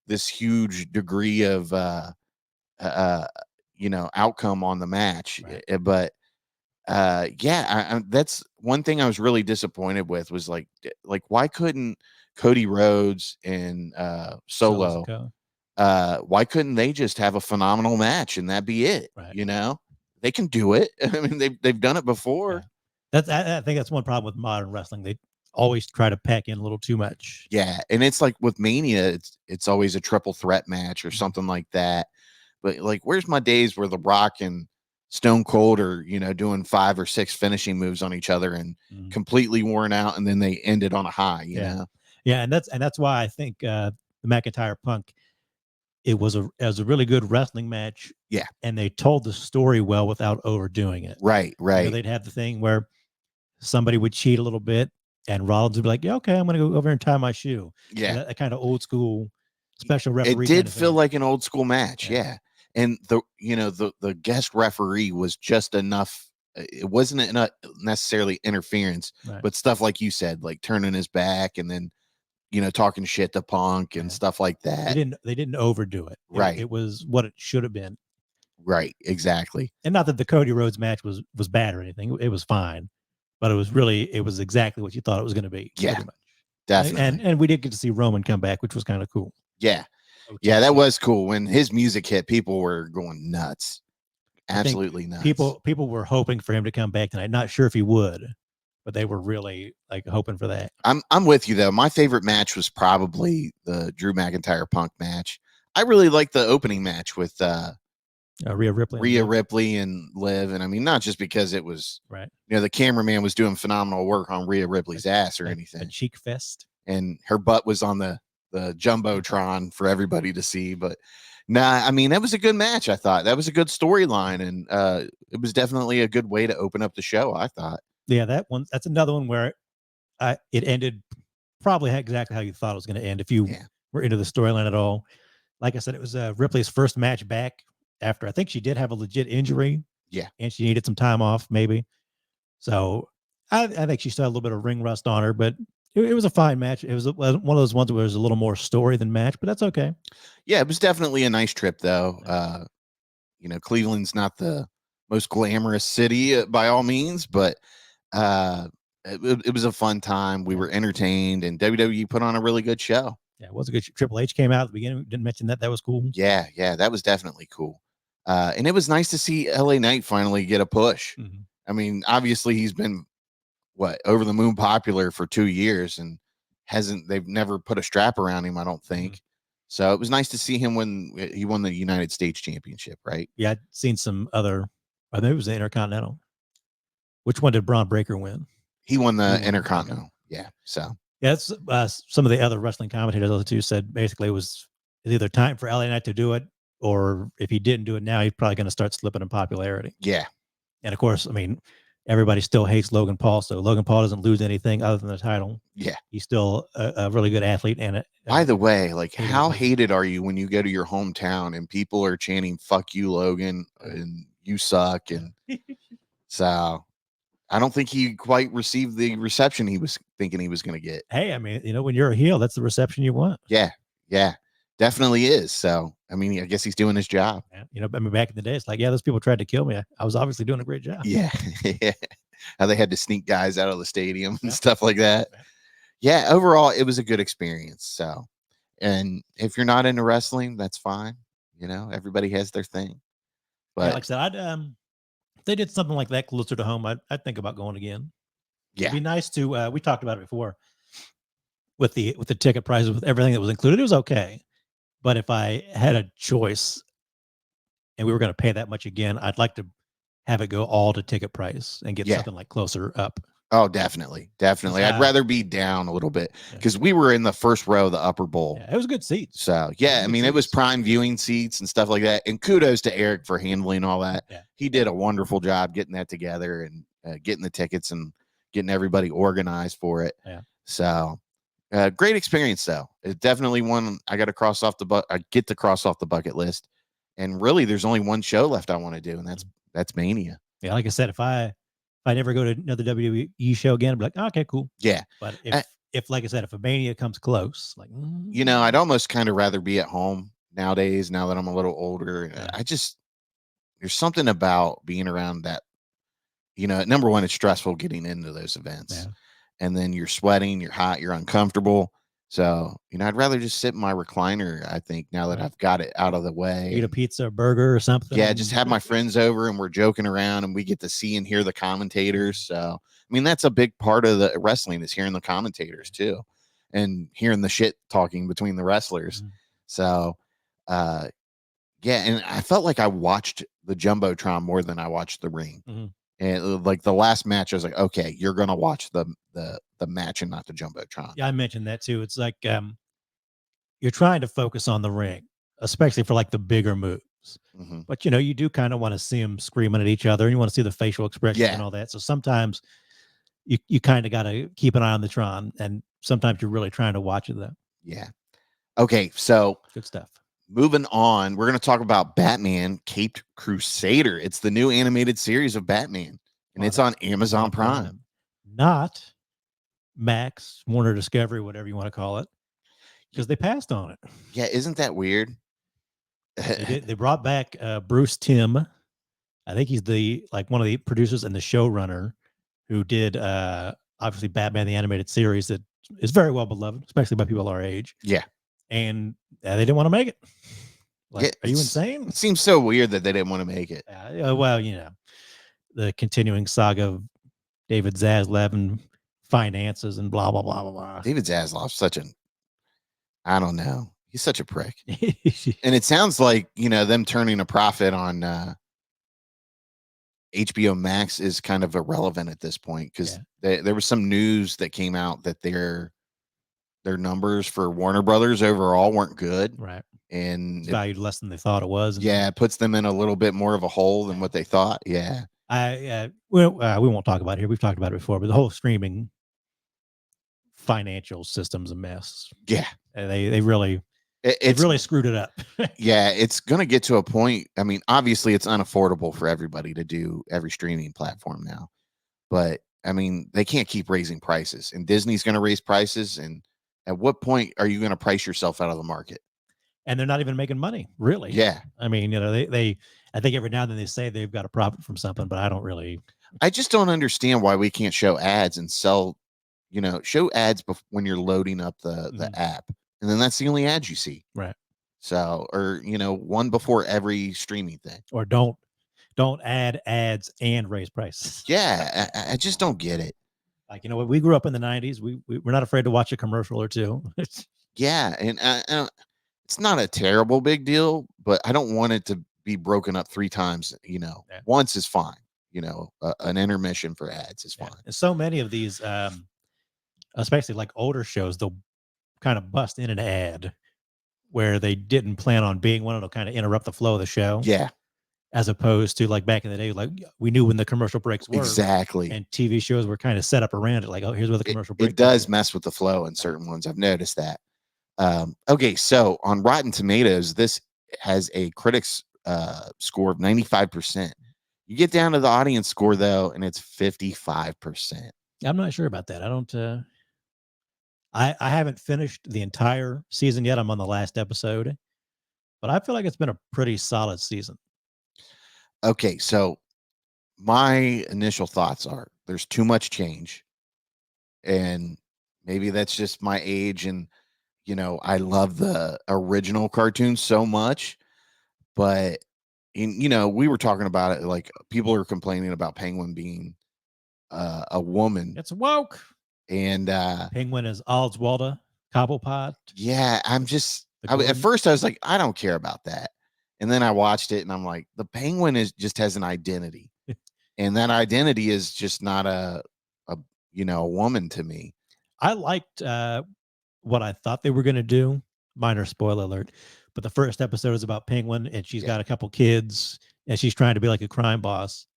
this huge degree of, you know, outcome on the match. Right. But, yeah, that's one thing I was really disappointed with was like, why couldn't Cody Rhodes and Solo, why couldn't they just have a phenomenal match and that be it? Right. You know, they can do it. I mean, they've done it before. Yeah. I think that's one problem with modern wrestling. They always try to pack in a little too much. Yeah, and it's like with Mania, it's always a triple threat match or something like that. But like, where's my days where The Rock and Stone Cold are, you know, doing 5 or 6 finishing moves on each other and completely worn out, and then they ended on a high, you know? Yeah, and that's why I think the McIntyre Punk, it was a really good wrestling match. Yeah. And they told the story well without overdoing it. Right. You know, they'd have the thing where somebody would cheat a little bit and Rollins would be like, yeah, okay, I'm going to go over and tie my shoe. Yeah. That kind of old school special referee. It did feel like an old school match. Yeah. And the guest referee was just enough. It wasn't necessarily interference, but stuff like you said, like turning his back and then, you know, talking shit to Punk and stuff like that. They didn't overdo it. Right. It was what it should have been. Right. Exactly. And not that the Cody Rhodes match was bad or anything. It was fine, but it was exactly what you thought it was going to be. Yeah, definitely. And we did get to see Roman come back, which was kind of cool. Yeah. Yeah, that was cool. When his music hit, people were going nuts. Absolutely nuts. People were hoping for him to come back tonight. Not sure if he would, but they were really like hoping for that. I'm with you though. My favorite match was probably the Drew McIntyre Punk match. I really liked the opening match with Rhea Ripley and Liv. And I mean, not just because it was right. You know, the cameraman was doing phenomenal work on Rhea Ripley's ass or anything. A cheek fest. And her butt was on the Jumbotron for everybody to see. But nah, I mean, that was a good match. I thought that was a good storyline, and it was definitely a good way to open up the show, I thought. Yeah, that's another one where it ended probably exactly how you thought it was going to end if you were into the storyline at all. Like I said, it was Ripley's first match back after I think she did have a legit injury. Yeah. And she needed some time off, maybe. So I think she still had a little bit of ring rust on her, but it was a fine match. It was one of those ones where there's a little more story than match, but that's okay. Yeah, it was definitely a nice trip, though. You know, Cleveland's not the most glamorous city by all means, but it was a fun time. We were entertained, and WWE put on a really good show. Yeah, it was a good show. Triple H came out at the beginning. Didn't mention that. That was cool. Yeah, that was definitely cool. And it was nice to see LA Knight finally get a push. Mm-hmm. I mean, obviously he's been over the moon popular for 2 years and they've never put a strap around him, I don't think. Mm-hmm. So it was nice to see him when he won the United States Championship, right? Yeah, I'd seen some other, I think it was the Intercontinental. Which one did Braun Breaker win? He won the Intercontinental. Yeah. So yeah, it's some of the other wrestling commentators, those two said basically it was either time for LA Knight to do it, or if he didn't do it now, he's probably going to start slipping in popularity. Yeah. And of course, I mean, everybody still hates Logan Paul, so Logan Paul doesn't lose anything other than the title. Yeah. He's still a really good athlete. And by the way, like, how hated are you when you go to your hometown and people are chanting "fuck you, Logan," and "you suck"? And so I don't think he quite received the reception he was thinking he was going to get. Hey, I mean, you know, when you're a heel, that's the reception you want. Yeah. Definitely is. So, I mean, I guess he's doing his job. Yeah. You know, I mean, back in the day, it's like, yeah, those people tried to kill me. I was obviously doing a great job. Yeah. How they had to sneak guys out of the stadium and stuff like that. Yeah. Overall, it was a good experience. So, and if you're not into wrestling, that's fine. You know, everybody has their thing. But yeah, like I said, if they did something like that closer to home, I'd think about going again. Yeah. It'd be nice to, we talked about it before with the ticket prices, with everything that was included. It was okay. But if I had a choice and we were going to pay that much again, I'd like to have it go all to ticket price and get something like closer up. Oh, definitely. I'd rather be down a little bit because we were in the first row of the upper bowl. Yeah, it was good seats. So I mean, it was prime viewing seats and stuff like that. And kudos to Eric for handling all that. Yeah. He did a wonderful job getting that together and getting the tickets and getting everybody organized for it. Yeah. So great experience though. It's definitely one I got to cross off I get to cross off the bucket list. And really, there's only one show left I want to do, and that's Mania. Yeah, like I said, if I never go to another WWE show again, I'd be like, oh, okay, cool. Yeah. But if like I said, if a Mania comes close, like I'd almost kind of rather be at home nowadays. Now that I'm a little older, there's something about being around that. Number one, it's stressful getting into those events, and then you're sweating, you're hot, you're uncomfortable. So, I'd rather just sit in my recliner, I think, now that I've got it out of the way. Eat a pizza, a burger, or something. Yeah, just have my friends over and we're joking around and we get to see and hear the commentators. So, I mean, that's a big part of the wrestling is hearing the commentators too and hearing the shit talking between the wrestlers. Mm-hmm. So, and I felt like I watched the Jumbotron more than I watched the ring. Mm-hmm. And like the last match, I was like, okay, you're going to watch the match and not the Jumbotron. Yeah, I mentioned that too. It's like you're trying to focus on the ring, especially for like the bigger moves. Mm-hmm. But you do kind of want to see them screaming at each other, and you want to see the facial expression and all that. So sometimes you kind of got to keep an eye on the Tron, and sometimes you're really trying to watch it though. Yeah. Okay, so good stuff. Moving on, we're going to talk about Batman Caped Crusader. It's the new animated series of Batman, and it's on Amazon Prime. Not Max, Warner Discovery, whatever you want to call it, because they passed on it. Yeah, isn't that weird? They brought back Bruce Timm. I think he's one of the producers and the showrunner who did obviously Batman the Animated Series that is very well beloved, especially by people our age. Yeah. And they didn't want to make it. Are you insane? It seems so weird that they didn't want to make it. Well, the continuing saga of David Zaslav and finances and blah, blah, blah, blah, blah. David Zaslav's I don't know. He's such a prick. And it sounds like, them turning a profit on HBO Max is kind of irrelevant at this point because there was some news that came out that their numbers for Warner Brothers overall weren't good. Right. And it's valued less than they thought it was. Yeah. It puts them in a little bit more of a hole than what they thought. Yeah. We won't talk about it here. We've talked about it before, but the whole streaming financial system's a mess. Yeah. They really, it's really screwed it up. Yeah. It's going to get to a point. I mean, obviously it's unaffordable for everybody to do every streaming platform now, but I mean, they can't keep raising prices, and Disney's going to raise prices. And at what point are you going to price yourself out of the market? And they're not even making money, really. Yeah. I mean, I think every now and then they say they've got a profit from something, but I just don't understand why we can't show ads and sell, show ads when you're loading up the app. And then that's the only ads you see. Right. So, or, one before every streaming thing. Or don't add ads and raise prices. Yeah. I just don't get it. Like, we grew up in the 90s. We're not afraid to watch a commercial or two. Yeah. And it's not a terrible big deal, but I don't want it to be broken up 3 times. Once is fine. An intermission for ads is fine. And so many of these, especially like older shows, they'll kind of bust in an ad where they didn't plan on being one. It'll kind of interrupt the flow of the show. Yeah. As opposed to like back in the day, like we knew when the commercial breaks were. Exactly. And TV shows were kind of set up around it. Like, oh, here's where the commercial break. It does mess with the flow in certain ones. I've noticed that. Okay. So on Rotten Tomatoes, this has a critics score of 95%. You get down to the audience score though, and it's 55%. I'm not sure about that. I don't, I haven't finished the entire season yet. I'm on the last episode, but I feel like it's been a pretty solid season. Okay, so my initial thoughts are there's too much change, and maybe that's just my age, and I love the original cartoon so much, but we were talking about it, like people are complaining about Penguin being a woman. It's woke. And Penguin is Oswalda Cobblepot. Yeah, I'm The At Gordon- first I was like, I don't care about that. And then I watched it and I'm like, the Penguin just has an identity. And that identity is just not a woman to me. I liked what I thought they were going to do. Minor spoiler alert. But the first episode is about Penguin, and she's got a couple kids, and she's trying to be like a crime boss.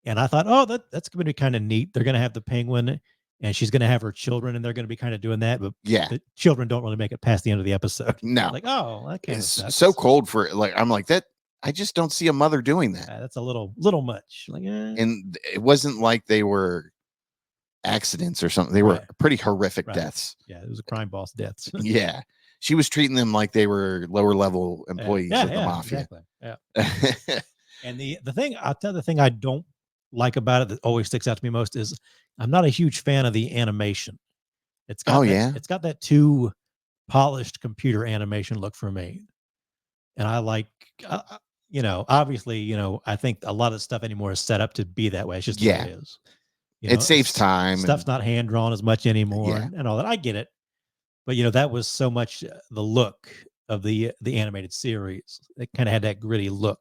And I thought, oh, that's going to be kind of neat. They're going to have the Penguin, and she's going to have her children, and they're going to be kind of doing that. But the children don't really make it past the end of the episode. No. Like, oh, that kind of It's sucks. so cold for like, I'm like that. I just don't see a mother doing that. That's a little much. Like, And it wasn't like they were accidents or something. They were pretty horrific deaths. Yeah, it was a crime boss deaths. Yeah. She was treating them like they were lower level employees of the mafia. Exactly. Yeah. And the thing, I'll tell you, the thing I don't like about it that always sticks out to me most is I'm not a huge fan of the animation. It's got it's got that too polished computer animation look for me. And I like, obviously, I think a lot of stuff anymore is set up to be that way. It's just the way it is. It saves time. Stuff's not hand drawn as much anymore and all that. I get it. But, that was so much the look of the animated series. It kind of had that gritty look.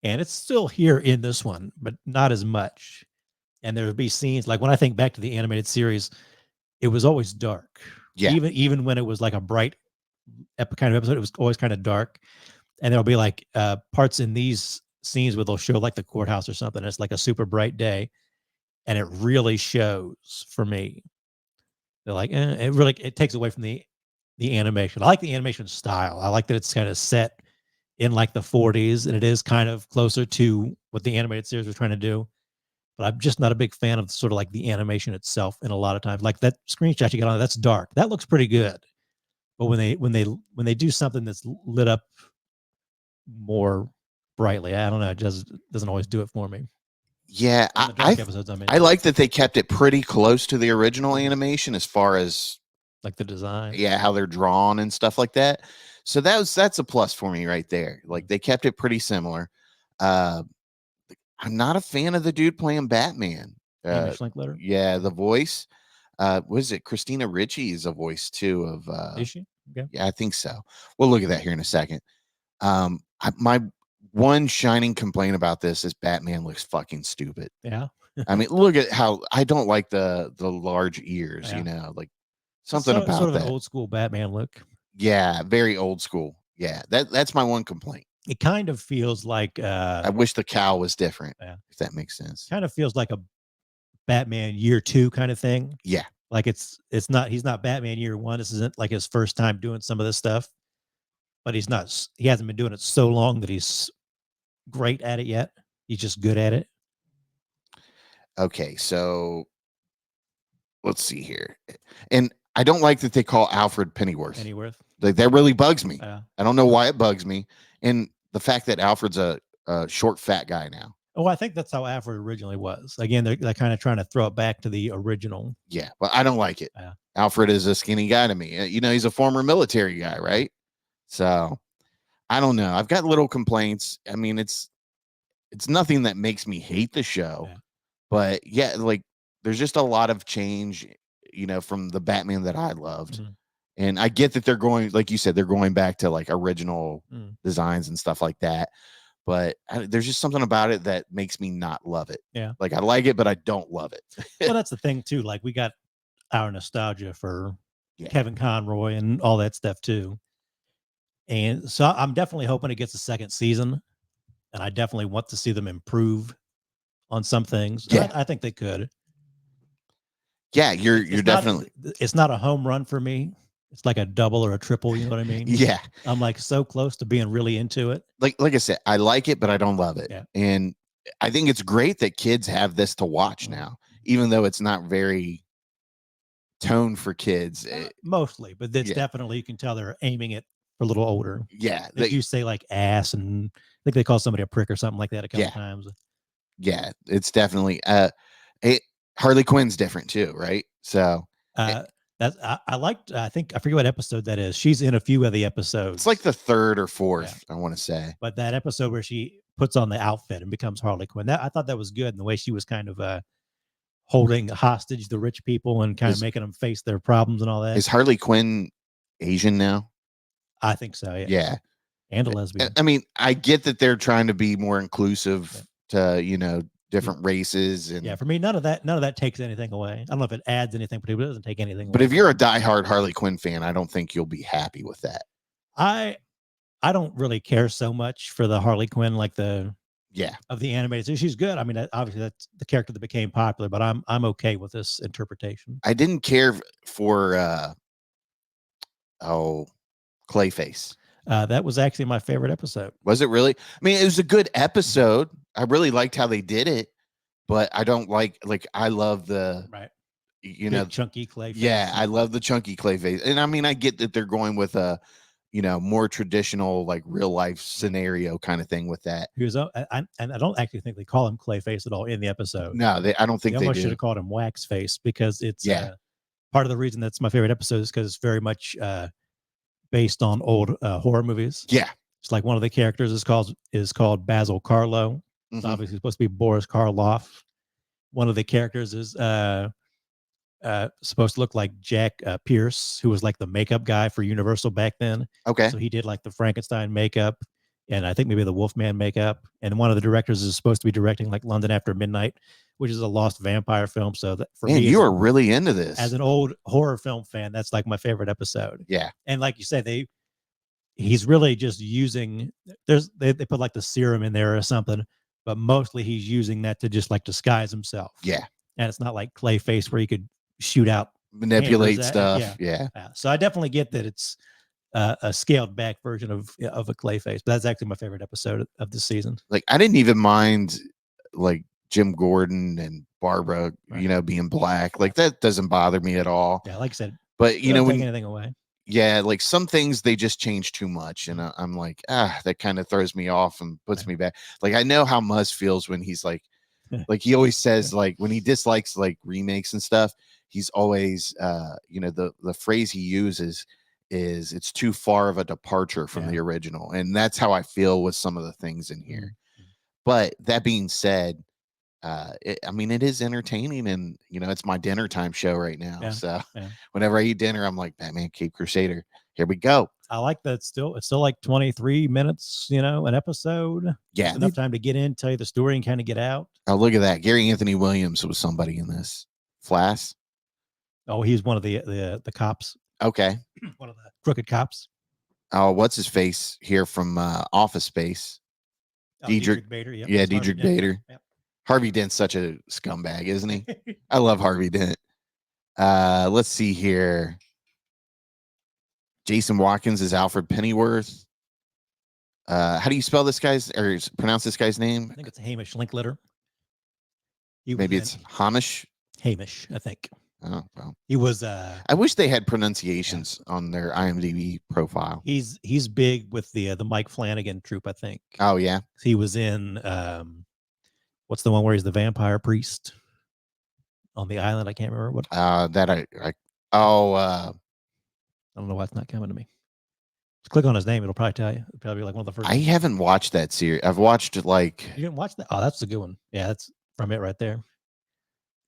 And it's still here in this one, but not as much. And there would be scenes like when I think back to the animated series, it was always dark. Yeah. Even when it was like a bright kind of episode, it was always kind of dark. And there'll be like parts in these scenes where they'll show like the courthouse or something. It's like a super bright day. And it really shows for me. They're like, it takes away from the animation. I like the animation style. I like that it's kind of set in like the 40s, and it is kind of closer to what the animated series was trying to do. But I'm just not a big fan of sort of like the animation itself. And a lot of times, like that screenshot you got on, that's dark. That looks pretty good. But when they do something that's lit up more brightly, I don't know, it just doesn't always do it for me. Yeah, I like that they kept it pretty close to the original animation as far as like the design. Yeah, how they're drawn and stuff like that. So that's a plus for me right there. Like they kept it pretty similar. I'm not a fan of the dude playing Batman. Yeah, the voice. Was it Christina Ricci is a voice too of Is she? Okay. Yeah, I think so. We'll look at that here in a second. My one shining complaint about this is Batman looks fucking stupid. Yeah. I mean, look at how I don't like the large ears, like something about sort of that. an old school Batman look. Yeah, very old school. Yeah, that's my one complaint. It kind of feels like I wish the cowl was different. Yeah. If that makes sense. Kind of feels like a Batman year 2 kind of thing. Yeah. Like he's not Batman year 1. This isn't like his first time doing some of this stuff. But he hasn't been doing it so long that he's great at it yet. He's just good at it. Okay, so let's see here. And I don't like that they call Alfred Pennyworth. Like that really bugs me. Yeah. I don't know why it bugs me. And the fact that Alfred's a short, fat guy now. Oh, I think that's how Alfred originally was. Again, they're kind of trying to throw it back to the original. Yeah, but I don't like it. Yeah. Alfred is a skinny guy to me. He's a former military guy, right? So I don't know. I've got little complaints. I mean, it's nothing that makes me hate the show, but like there's just a lot of change, from the Batman that I loved. Mm-hmm. And I get that they're going, like you said, they're going back to like original designs and stuff like that. But there's just something about it that makes me not love it. Yeah. Like I like it, but I don't love it. Well, that's the thing too. Like we got our nostalgia for Kevin Conroy and all that stuff too. And so I'm definitely hoping it gets a second season, and I definitely want to see them improve on some things. Yeah. I think they could. Yeah, you're definitely. It's not a home run for me. It's like a double or a triple. You know what I mean? Yeah. I'm like so close to being really into it. Like I said, I like it, but I don't love it. Yeah. And I think it's great that kids have this to watch now, even though it's not very toned for kids. Mostly, but it's definitely, you can tell they're aiming it for a little older. Yeah. If you say like ass, and I think they call somebody a prick or something like that a couple times. Yeah, it's definitely Harley Quinn's different too, right? So I liked, I forget what episode that is. She's in a few of the episodes. It's like the third or fourth, I want to say. But that episode where she puts on the outfit and becomes Harley Quinn, I thought that was good. And the way she was kind of holding hostage the rich people and kind of making them face their problems and all that. Is Harley Quinn Asian now? I think so. Yeah. Yeah. And a lesbian. I mean, I get that they're trying to be more inclusive to, different races. And Yeah. For me, none of that takes anything away. I don't know if it adds anything, but it doesn't take anything but away. if you're a diehard Harley Quinn fan, I don't think you'll be happy with that. I don't really care so much for the Harley Quinn, like of the animated. So she's good. I mean, obviously that's the character that became popular, but I'm okay with this interpretation. I didn't care for Clayface. That was actually my favorite episode. Was it really? I mean, it was a good episode. I really liked how they did it, but I don't like I love the Big chunky Clayface. Yeah, I love the chunky Clayface. And I mean, I get that they're going with a more traditional like real life scenario kind of thing with that. He was, and I don't actually think they call him Clayface at all in the episode. No, I don't think they almost do. should have called him Wax Face, because it's part of the reason that's my favorite episode is because it's very much based on old horror movies. Yeah, it's like one of the characters is called Basil Karloff. It's obviously supposed to be Boris Karloff. One of the characters is supposed to look like Jack Pierce, who was like the makeup guy for Universal back then. Okay. So he did like the Frankenstein makeup, and I think maybe the Wolfman makeup. And one of the directors is supposed to be directing like London After Midnight, which is a lost vampire film. So that for me, you are really into this. As an old horror film fan, that's like my favorite episode. Yeah. And like you said, he's really just using, they put like the serum in there or something, but mostly he's using that to just like disguise himself. Yeah. And it's not like Clayface where he could shoot out, manipulate stuff. Yeah. So I definitely get that it's a scaled back version of a Clayface, but that's actually my favorite episode of the season. Like I didn't even mind like Jim Gordon and Barbara, being black. Like that doesn't bother me at all. Yeah, like I said, but when take anything away. Yeah, like some things they just change too much, and I'm like, that kind of throws me off and puts me back. Like I know how Muzz feels when he's like he always says like when he dislikes like remakes and stuff, he's always the phrase he uses is it's too far of a departure from the original, and that's how I feel with some of the things in here. But that being said, it is entertaining, and it's my dinner time show right now. So whenever I eat dinner, I'm like, Batman Cape Crusader, here we go. I like that. It's still like 23 minutes, an episode. Yeah, just enough time to get in, tell you the story, and kind of get out. Oh, look at that! Gary Anthony Williams was somebody in this. Flass. Oh, he's one of the cops. Okay, one of the crooked cops. Oh, what's his face here from Office Space? Diedrich Bader. Yep. Yeah, Diedrich Bader. Yep. Harvey Dent's such a scumbag, isn't he? I love Harvey Dent. Let's see here. Jason Watkins is Alfred Pennyworth. How do you spell this guy's or pronounce this guy's name? I think it's Hamish Linklater. Maybe it's Hamish. Hamish, I think. Oh, well. He was I wish they had pronunciations on their IMDb profile. He's big with the Mike Flanagan troupe, I think. Oh yeah. He was in what's the one where he's the vampire priest on the island? I can't remember what. I don't know why it's not coming to me. Just click on his name; it'll probably tell you. It'll probably be like one of the first. I haven't watched that series. I've watched like. You didn't watch that? Oh, that's a good one. Yeah, that's from it right there.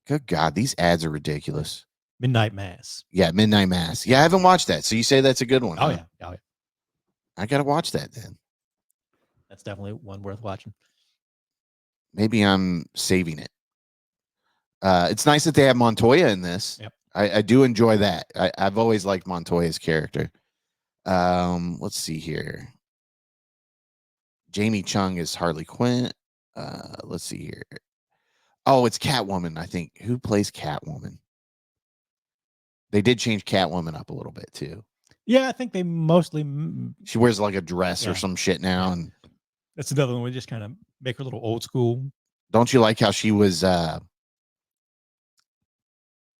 Good God, these ads are ridiculous. Midnight Mass. Yeah, Midnight Mass. Yeah, I haven't watched that. So you say that's a good one? Oh huh? yeah. I gotta watch that then. That's definitely one worth watching. Maybe I'm saving it. It's nice that they have Montoya in this. Yep. I do enjoy that. I've always liked Montoya's character. Let's see here. Jamie Chung is Harley Quinn. Let's see here. Oh, it's Catwoman, I think. Who plays Catwoman? They did change Catwoman up a little bit too. Yeah, I think they mostly. She wears like a dress or some shit now, and that's another one. We just kind of make her a little old school. Don't you like how she was?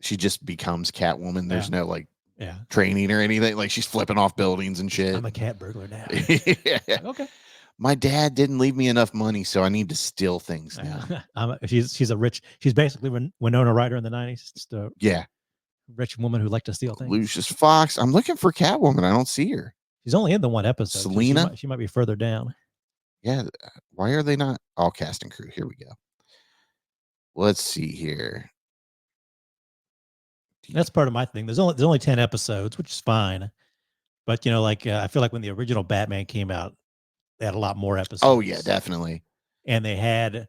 She just becomes Catwoman. There's no like training or anything. Like she's flipping off buildings and shit. I'm a cat burglar now. Yeah. Okay. My dad didn't leave me enough money, so I need to steal things now. She's a rich. She's basically Winona Ryder in the 90s. Just a rich woman who liked to steal things. Lucius Fox. I'm looking for Catwoman. I don't see her. She's only in the one episode. Selena. So she might be further down. Yeah. Why are they not all cast and crew? Here we go. Let's see here. That's part of my thing. There's only 10 episodes, which is fine. But like I feel like when the original Batman came out, they had a lot more episodes. Oh yeah, definitely. And they had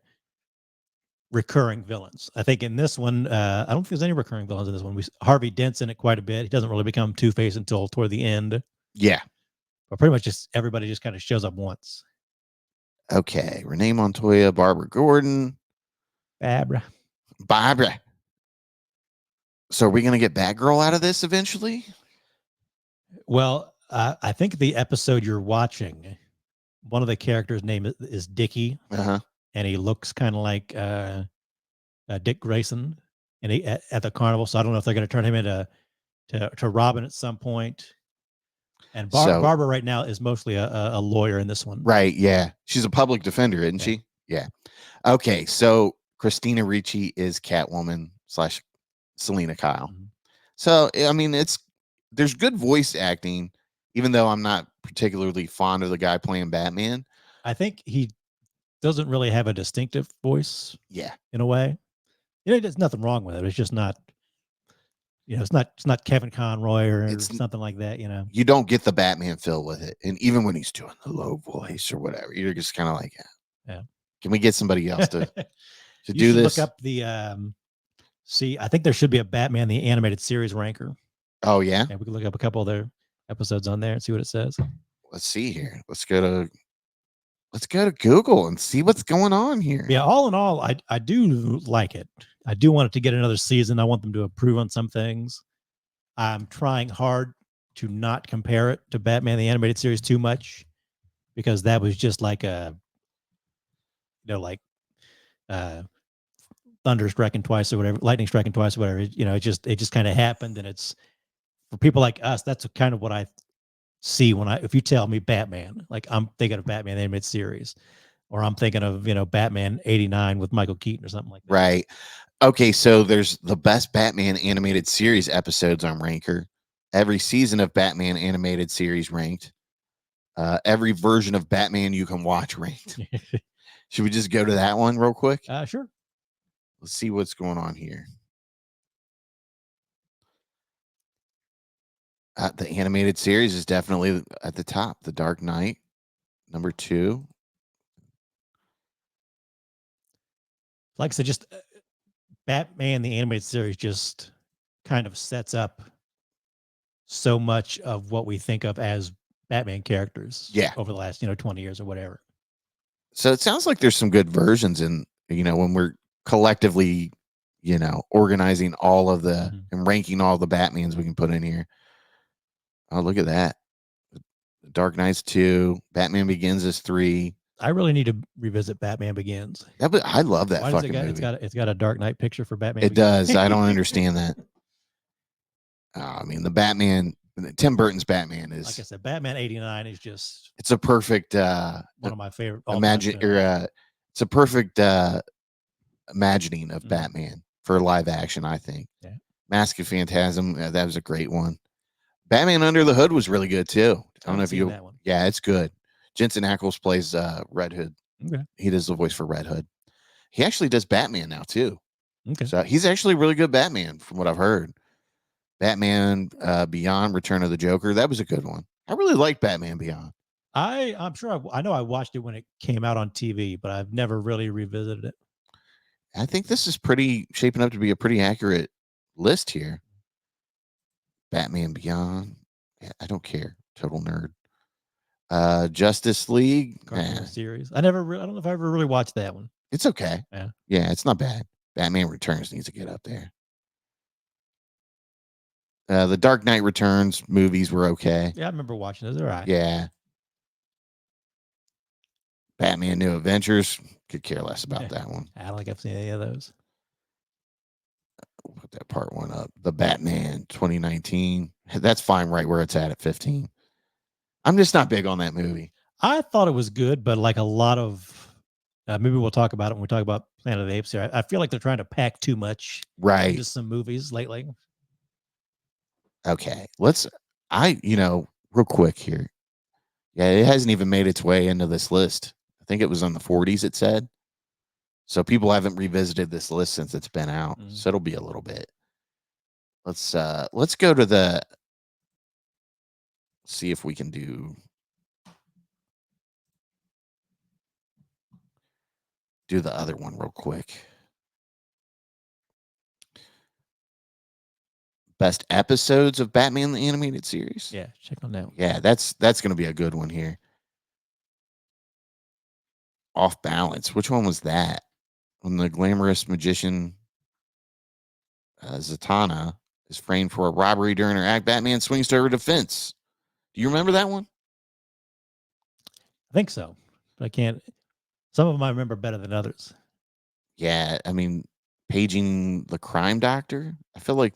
recurring villains. I think in this one, I don't think there's any recurring villains in this one. Harvey Dent's in it quite a bit. He doesn't really become Two-Face until toward the end. Yeah. But pretty much just everybody just kind of shows up once. Okay. Renee Montoya, Barbara Gordon. Barbara. So are we going to get Batgirl out of this eventually? Well, I think the episode you're watching, one of the characters' name is Dickie. Uh-huh. And he looks kind of like Dick Grayson, and he at the carnival. So I don't know if they're going to turn him into to Robin at some point. And Barbara right now is mostly a lawyer in this one. Right. Yeah. She's a public defender, isn't she? Yeah. Okay. So Christina Ricci is Catwoman / Selena Kyle. Mm-hmm. So, I mean, there's good voice acting, even though I'm not particularly fond of the guy playing Batman. I think he doesn't really have a distinctive voice. Yeah. In a way. There's nothing wrong with it. It's just not, it's not Kevin Conroy or something like that, You don't get the Batman feel with it. And even when he's doing the low voice or whatever, you're just kind of like, yeah. Can we get somebody else to you do this? Look up the I think there should be a Batman the Animated Series ranker. Oh yeah. And we can look up a couple of their episodes on there and see what it says. Let's see here. Let's go to Google and see what's going on here. Yeah, all in all, I do like it. I do want it to get another season. I want them to improve on some things. I'm trying hard to not compare it to Batman the Animated Series too much, because that was just like thunder striking twice or whatever, lightning striking twice or whatever. It just kind of happened, and it's for people like us. That's kind of what I see if you tell me Batman, like I'm thinking of Batman the Animated Series, or I'm thinking of Batman '89 with Michael Keaton or something like that. Right. Okay, so there's the best Batman animated series episodes on Ranker. Every season of Batman animated series ranked. Every version of Batman you can watch ranked. Should we just go to that one real quick? Sure. Let's see what's going on here. The animated series is definitely at the top. The Dark Knight, number 2. Like I said, just Batman the Animated Series just kind of sets up so much of what we think of as Batman characters. Yeah. Over the last 20 years or whatever. So it sounds like there's some good versions in when we're collectively organizing all of the and ranking all the Batmans we can put in here. Oh, look at that. Dark Knight's 2. Batman Begins is 3. I really need to revisit Batman Begins. Yeah, but I love that fucking movie. It's got a Dark Knight picture for Batman. It does. I don't understand that. I mean, the Batman, Tim Burton's Batman is, like I said, Batman '89 is just. It's a perfect. One of my favorite. It's a perfect imagining of Batman for live action. I think. Yeah. Mask of Phantasm. That was a great one. Batman Under the Hood was really good too. I don't know if you. That one. Yeah, it's good. Jensen Ackles plays Red Hood. Okay. He does the voice for Red Hood. He actually does Batman now too. Okay. So he's actually a really good Batman from what I've heard. Batman Beyond, Return of the Joker. That was a good one. I really like Batman Beyond. I'm sure I know I watched it when it came out on TV, but I've never really revisited it. I think this is shaping up to be a pretty accurate list here. Batman Beyond. Yeah, I don't care. Total nerd. Justice League series. I don't know if I ever really watched that one. It's okay. Yeah, it's not bad. Batman Returns needs to get up there. The Dark Knight Returns movies were okay. Yeah, I remember watching those. They're all right. Yeah. Batman New Adventures, could care less about that one. I don't think I've seen any of those. We'll put that part 1 up. The Batman 2019. That's fine right where it's at 15. I'm just not big on that movie. I thought it was good, but like a lot of, maybe we'll talk about it when we talk about Planet of the Apes here. I feel like they're trying to pack too much into some movies lately. Okay. Real quick here. Yeah, it hasn't even made its way into this list. I think it was on the 40s, it said. So people haven't revisited this list since it's been out. So it'll be a little bit. Let's go to see if we can do the other one real quick. Best episodes of Batman the Animated Series. Yeah, check on that one. Yeah, that's going to be a good one here. Off Balance. Which one was that? When the glamorous magician Zatanna is framed for a robbery during her act, Batman swings to her defense. Do you remember that one? I think so. But I can't. Some of them I remember better than others. Yeah, I mean, paging the crime doctor. I feel like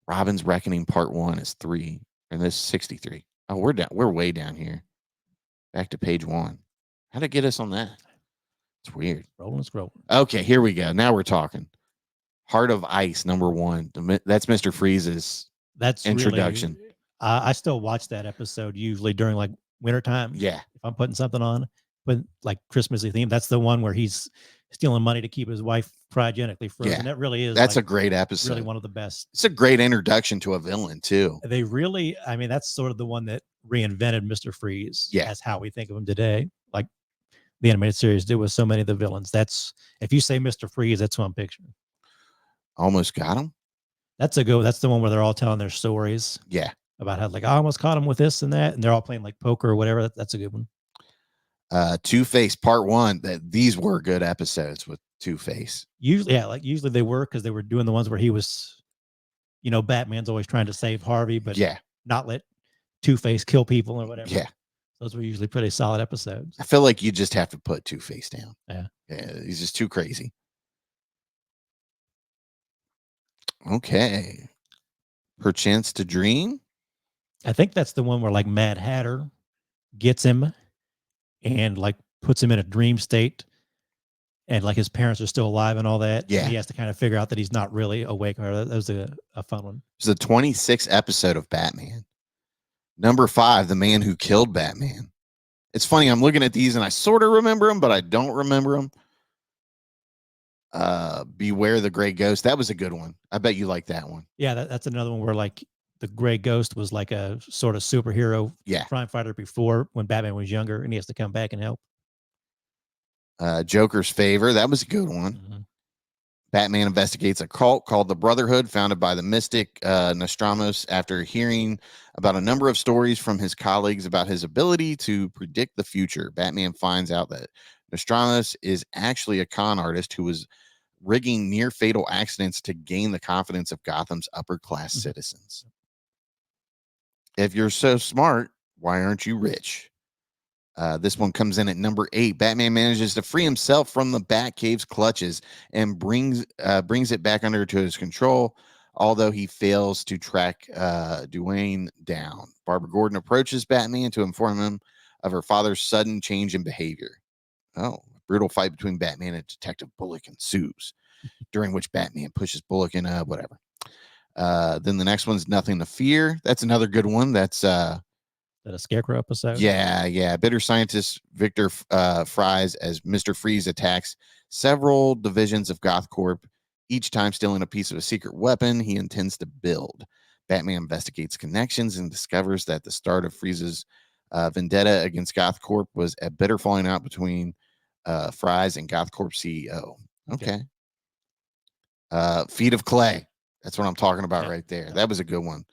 Robin's Reckoning Part 1 is 3, and this is 63. Oh, we're down. We're way down here. Back to page 1. How'd it get us on that? It's weird. Rolling, scrolling. Okay, here we go. Now we're talking. Heart of Ice, number 1. That's Mr. Freeze's That's introduction. Really, I still watch that episode usually during like wintertime. Yeah. If I'm putting something on, but like Christmassy theme, that's the one where he's stealing money to keep his wife cryogenically frozen. Yeah. That really is. That's like a great episode. Really one of the best. It's a great introduction to a villain too. They really, I mean, that's sort of the one that reinvented Mr. Freeze. Yeah. That's how we think of him today. Like the animated series did with so many of the villains. That's, if you say Mr. Freeze, that's who I'm picturing. Almost got him. That's the one where they're all telling their stories. Yeah. About how like I almost caught him with this and that, and they're all playing like poker or whatever. That's a good one. Two-Face Part 1. These were good episodes with Two-Face. Usually they were, because they were doing the ones where he was, Batman's always trying to save Harvey, but not let Two-Face kill people or whatever. Yeah. Those were usually pretty solid episodes. I feel like you just have to put Two-Face down. Yeah. He's just too crazy. Okay. Perchance to Dream. I think that's the one where like Mad Hatter gets him and like puts him in a dream state, and like his parents are still alive and all that. Yeah. And he has to kind of figure out that he's not really awake. That was a fun one. It's the 26th episode of Batman. Number 5, The Man Who Killed Batman. It's funny, I'm looking at these and I sort of remember them, but I don't remember them. Beware the Gray Ghost. That was a good one. I bet you like that one. Yeah, that's another one where like the Gray Ghost was like a sort of superhero crime fighter before, when Batman was younger, and he has to come back and help. Joker's Favor. That was a good one. Mm-hmm. Batman investigates a cult called the Brotherhood, founded by the mystic Nostradamus. After hearing about a number of stories from his colleagues about his ability to predict the future, Batman finds out that Nostradamus is actually a con artist who was rigging near fatal accidents to gain the confidence of Gotham's upper class citizens. If you're so smart, why aren't you rich? This one comes in at number 8. Batman manages to free himself from the Batcave's clutches and brings it back under to his control, although he fails to track Duane down. Barbara Gordon approaches Batman to inform him of her father's sudden change in behavior. Oh, a brutal fight between Batman and Detective Bullock ensues, during which Batman pushes Bullock in whatever. Then the next one's Nothing to Fear. That's another good one. That's that a Scarecrow episode? Yeah. Bitter scientist Victor Fries as Mr. Freeze attacks several divisions of GothCorp, each time stealing a piece of a secret weapon he intends to build. Batman investigates connections and discovers that the start of Freeze's vendetta against GothCorp was a bitter falling out between Fries and GothCorp CEO. Okay. Feet of Clay. That's what I'm talking about right there. That was a good one.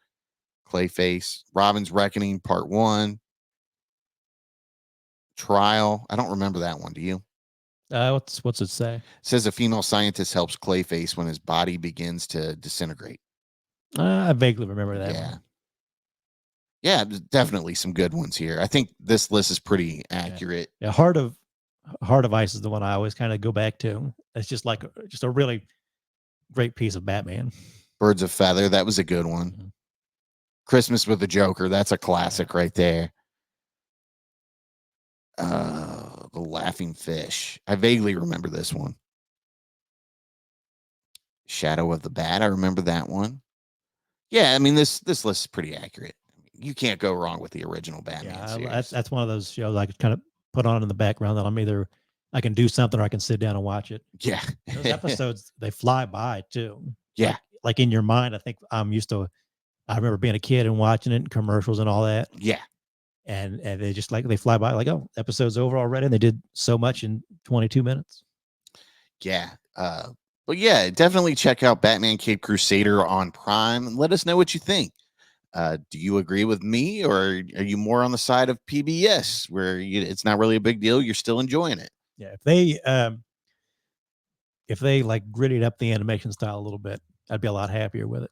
Clayface. Robin's Reckoning Part 1. Trial. I don't remember that one. Do you? What's it say? It says a female scientist helps Clayface when his body begins to disintegrate. I vaguely remember that one. Yeah, definitely some good ones here. I think this list is pretty accurate. Yeah, Heart of Ice is the one I always kind of go back to. It's just like just a really great piece of Batman. Birds of Feather. That was a good one. Mm-hmm. Christmas with the Joker. That's a classic right there. The Laughing Fish. I vaguely remember this one. Shadow of the Bat. I remember that one. Yeah, I mean this list is pretty accurate. You can't go wrong with the original Batman series. That's one of those shows I could kind of put on in the background that I can do something or I can sit down and watch it. Yeah. Those episodes, they fly by too. Yeah. Like in your mind, I think I'm used to I remember being a kid and watching it in commercials and all that. Yeah. And they just like, they fly by like, oh, episode's over already. And they did so much in 22 minutes. Yeah. But yeah, definitely check out Batman Cape Crusader on Prime and let us know what you think. Do you agree with me, or are you more on the side of PBS where it's not really a big deal? You're still enjoying it. Yeah. If they like gritted up the animation style a little bit, I'd be a lot happier with it.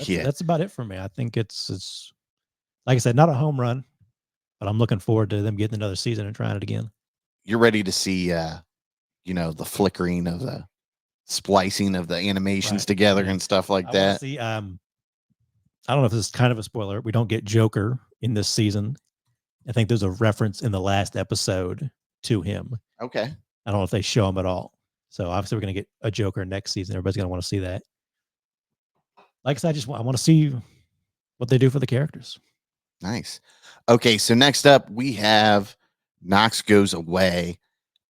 Yeah. That's about it for me. I think it's like I said, not a home run, but I'm looking forward to them getting another season and trying it again. You're ready to see, the flickering of the splicing of the animations Right. together Yeah. and stuff like I wanna that. see, I don't know if this is kind of a spoiler. We don't get Joker in this season. I think there's a reference in the last episode to him. Okay. I don't know if they show him at all. So obviously we're going to get a Joker next season. Everybody's going to want to see that. Like I said, I want to see what they do for the characters. Nice. Okay, so next up we have Knox Goes Away,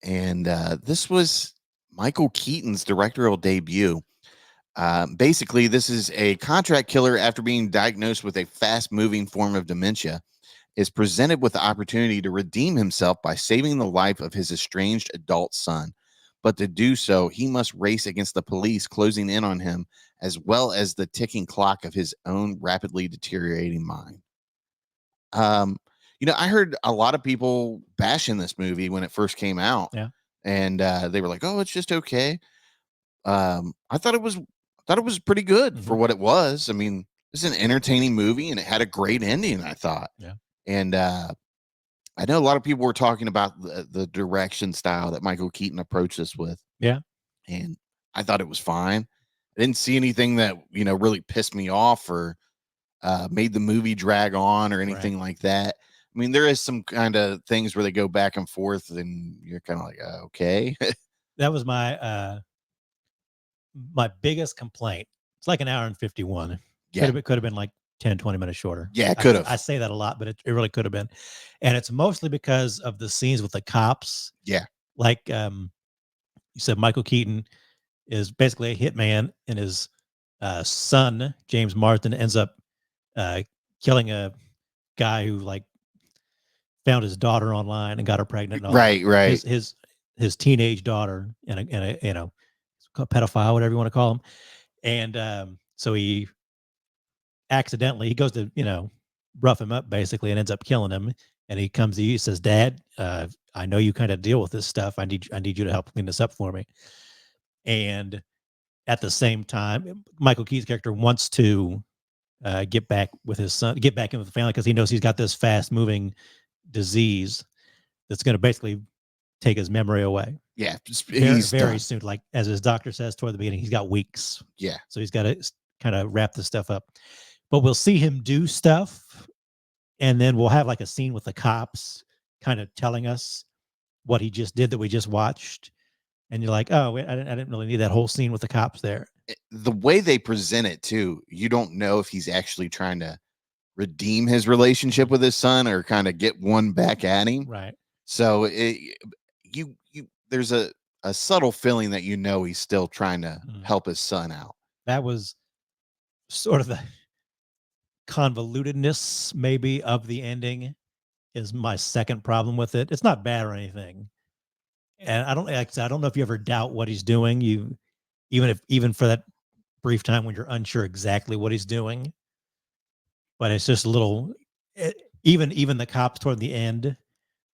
and this was Michael Keaton's directorial debut. Basically, this is a contract killer after being diagnosed with a fast-moving form of dementia, is presented with the opportunity to redeem himself by saving the life of his estranged adult son. But to do so, he must race against the police closing in on him, as well as the ticking clock of his own rapidly deteriorating mind. I heard a lot of people bashing this movie when it first came out. Yeah. And they were like, "Oh, it's just okay." I thought it was pretty good for what it was. I mean, it's an entertaining movie and it had a great ending, I thought. Yeah. And I know a lot of people were talking about the direction style that Michael Keaton approached this with. Yeah. And I thought it was fine. I didn't see anything that, really pissed me off or made the movie drag on or anything like that. I mean, there is some kind of things where they go back and forth and you're kind of like, okay. That was my biggest complaint. It's like an hour and 51. Yeah. Could have been like 10, 20 minutes shorter. Yeah, it could have. I say that a lot, but it really could have been. And it's mostly because of the scenes with the cops. Yeah. Like you said, Michael Keaton is basically a hitman, and his son, James Marsden, ends up killing a guy who like found his daughter online and got her pregnant. And all Right, that. right. His teenage daughter and a pedophile, whatever you want to call him. And so he goes to, rough him up basically and ends up killing him. And he comes to you, he says, "Dad, I know you kind of deal with this stuff. I need you to help clean this up for me." And at the same time, Michael Keaton's character wants to get back with his son, get back in with the family, because he knows he's got this fast moving disease that's going to basically take his memory away. Yeah. He's very soon. Like as his doctor says toward the beginning, he's got weeks. Yeah. So he's got to kind of wrap this stuff up. But we'll see him do stuff, and then we'll have like a scene with the cops kind of telling us what he just did that we just watched. And you're like, oh, I didn't really need that whole scene with the cops there. The way they present it too, you don't know if he's actually trying to redeem his relationship with his son or kind of get one back at him. Right. So there's a subtle feeling that he's still trying to help his son out. That was sort of the convolutedness maybe of the ending is my second problem with it. It's not bad or anything. And I don't know if you ever doubt what he's doing. Even for that brief time when you're unsure exactly what he's doing, but it's just a little. Even the cops toward the end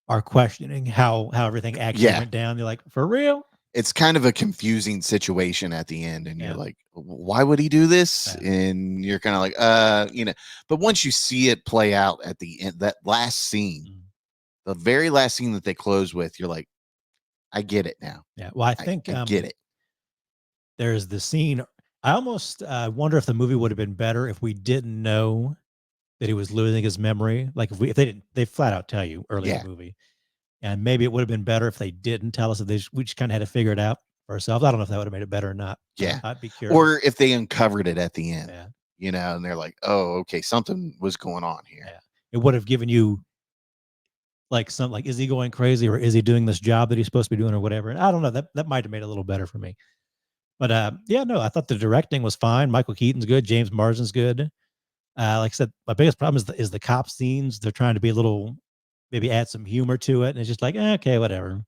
are questioning how everything actually went down. You're like, for real? It's kind of a confusing situation at the end, and you're like, why would he do this? Yeah. And you're kind of like, but once you see it play out at the end, that last scene, the very last scene that they close with, you're like, I get it now. Yeah. Well, I think I get it. There's the scene. I almost wonder if the movie would have been better if we didn't know that he was losing his memory. Like if they didn't, they flat out tell you early in the movie. And maybe it would have been better if they didn't tell us that we just kind of had to figure it out for ourselves. I don't know if that would have made it better or not. Yeah. I'd be curious. Or if they uncovered it at the end, yeah. And they're like, oh, okay, something was going on here. Yeah. It would have given you like is he going crazy or is he doing this job that he's supposed to be doing or whatever? And I don't know, that might have made it a little better for me. But yeah, no, I thought the directing was fine. Michael Keaton's good. James Marsden's good. Like I said, my biggest problem is the cop scenes. They're trying to be a little, maybe add some humor to it, and it's just like, okay, whatever.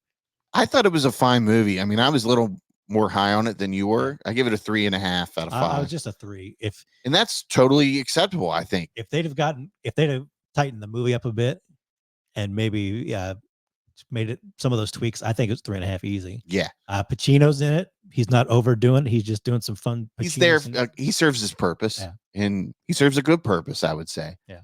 I thought it was a fine movie. I mean, I was a little more high on it than you were. I give it a 3.5 out of 5. I was just a 3. And that's totally acceptable, I think. If they'd have tightened the movie up a bit and maybe made it some of those tweaks, I think it's 3.5 easy. Yeah. Pacino's in it. He's not overdoing it. He's just doing some fun. He's there. He serves his purpose, and he serves a good purpose, I would say. Yeah.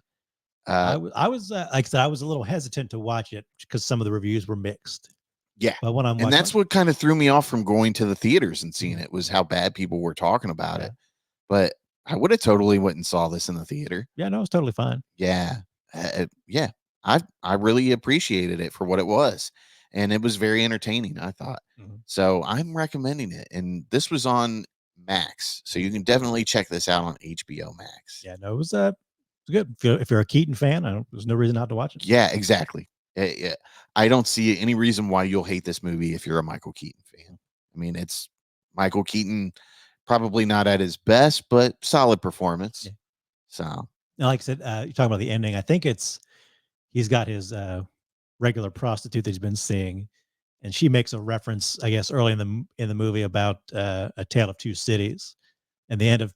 I was like I said, I was a little hesitant to watch it because some of the reviews were mixed. Yeah. But when and that's what kind of threw me off from going to the theaters and seeing it, was how bad people were talking about it. But I would have totally went and saw this in the theater. Yeah, no, it was totally fine. Yeah. Yeah. I really appreciated it for what it was. And it was very entertaining, I thought. So I'm recommending it. And this was on Max. So you can definitely check this out on HBO Max. Yeah, no, it was good. If you're a Keaton fan, there's no reason not to watch it. Yeah, exactly. Yeah. I don't see any reason why you'll hate this movie if you're a Michael Keaton fan. I mean, it's Michael Keaton, probably not at his best, but solid performance. Yeah. So, now, like I said, you're talking about the ending. I think he's got his regular prostitute that he's been seeing, and she makes a reference, I guess, early in the movie about A Tale of Two Cities, and the end of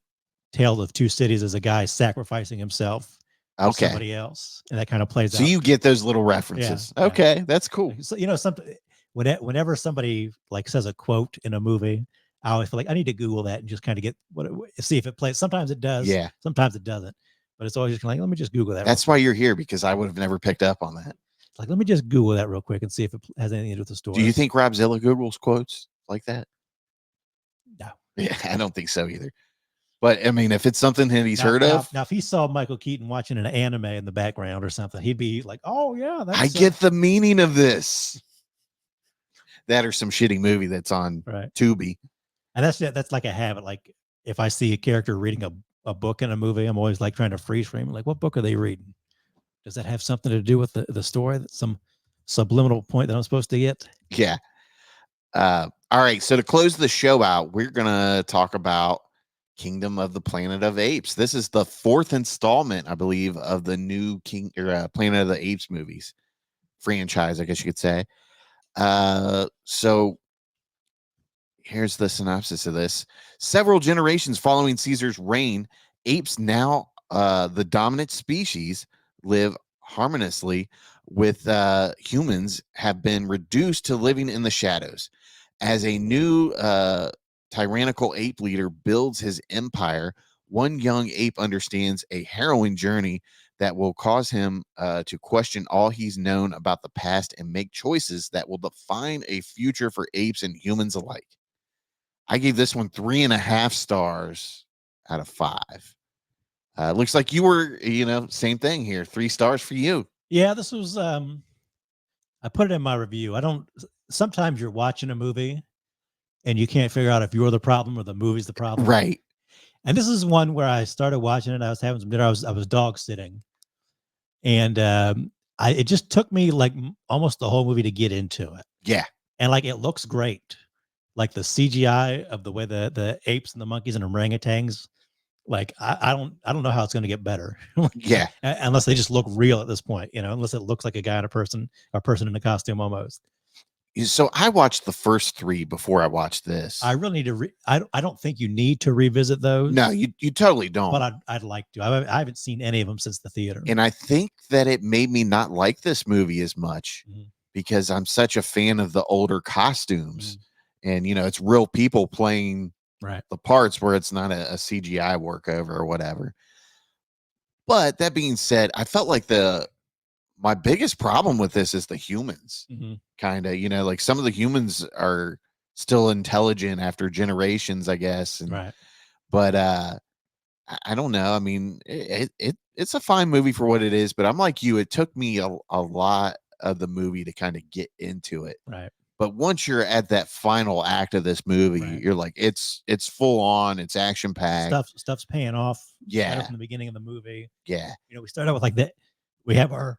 Tale of Two Cities is a guy sacrificing himself for somebody else, and that kind of plays out. So you get those little references. Yeah, okay, that's cool. So whenever somebody like says a quote in a movie, I always feel like I need to Google that and just kind of get see if it plays. Sometimes it does. Yeah. Sometimes it doesn't. But it's always just like, let me just Google that. That's why you're here, because I would have never picked up on that. It's like, let me just Google that real quick and see if it has anything to do with the story. Do you think Rob Zilla Googles quotes like that? No. Yeah, I don't think so either. But I mean, if it's something that he's heard of. Now, if he saw Michael Keaton watching an anime in the background or something, he'd be like, oh, yeah. I get the meaning of this. That or some shitty movie that's on Tubi. And that's like a habit. Like if I see a character reading a book in a movie, I'm always like trying to freeze frame. Like, what book are they reading? Does that have something to do with the story? That's some subliminal point that I'm supposed to get? Yeah. All right. So to close the show out, we're going to talk about Kingdom of the Planet of Apes. This is the 4th installment, I believe, of the new Planet of the Apes movies franchise, I guess you could say. So here's the synopsis of this. Several generations following Caesar's reign, apes, now the dominant species, live harmoniously with humans, have been reduced to living in the shadows. As a new tyrannical ape leader builds his empire, one young ape understands a harrowing journey that will cause him to question all he's known about the past and make choices that will define a future for apes and humans alike. I gave this one 3.5 stars out of 5. Looks like you were, same thing here. 3 stars for you. Yeah, this was, I put it in my review. Sometimes you're watching a movie and you can't figure out if you're the problem or the movie's the problem. Right. And this is one where I started watching it. I was having some dinner. I was dog sitting, and it just took me like almost the whole movie to get into it. Yeah. And like, it looks great. Like the CGI of the way the apes and the monkeys and orangutans, like I don't know how it's going to get better. Yeah. Unless they just look real at this point, unless it looks like a guy and a person in a costume almost. So I watched the first 3 before I watched this. I really need to I don't think you need to revisit those. No, you totally don't. But I'd like to. I haven't seen any of them since the theater. And I think that it made me not like this movie as much because I'm such a fan of the older costumes. And, it's real people playing the parts where it's not a CGI workover or whatever. But that being said, I felt like my biggest problem with this is the humans. Kind of, like some of the humans are still intelligent after generations, I guess. And, but I don't know. I mean, it's a fine movie for what it is, but I'm like you. It took me a lot of the movie to kind of get into it. Right. But once you're at that final act of this movie, you're like, it's full on, it's action packed. Stuff's paying off. Yeah. Right from the beginning of the movie. Yeah. We start out with like that. We have our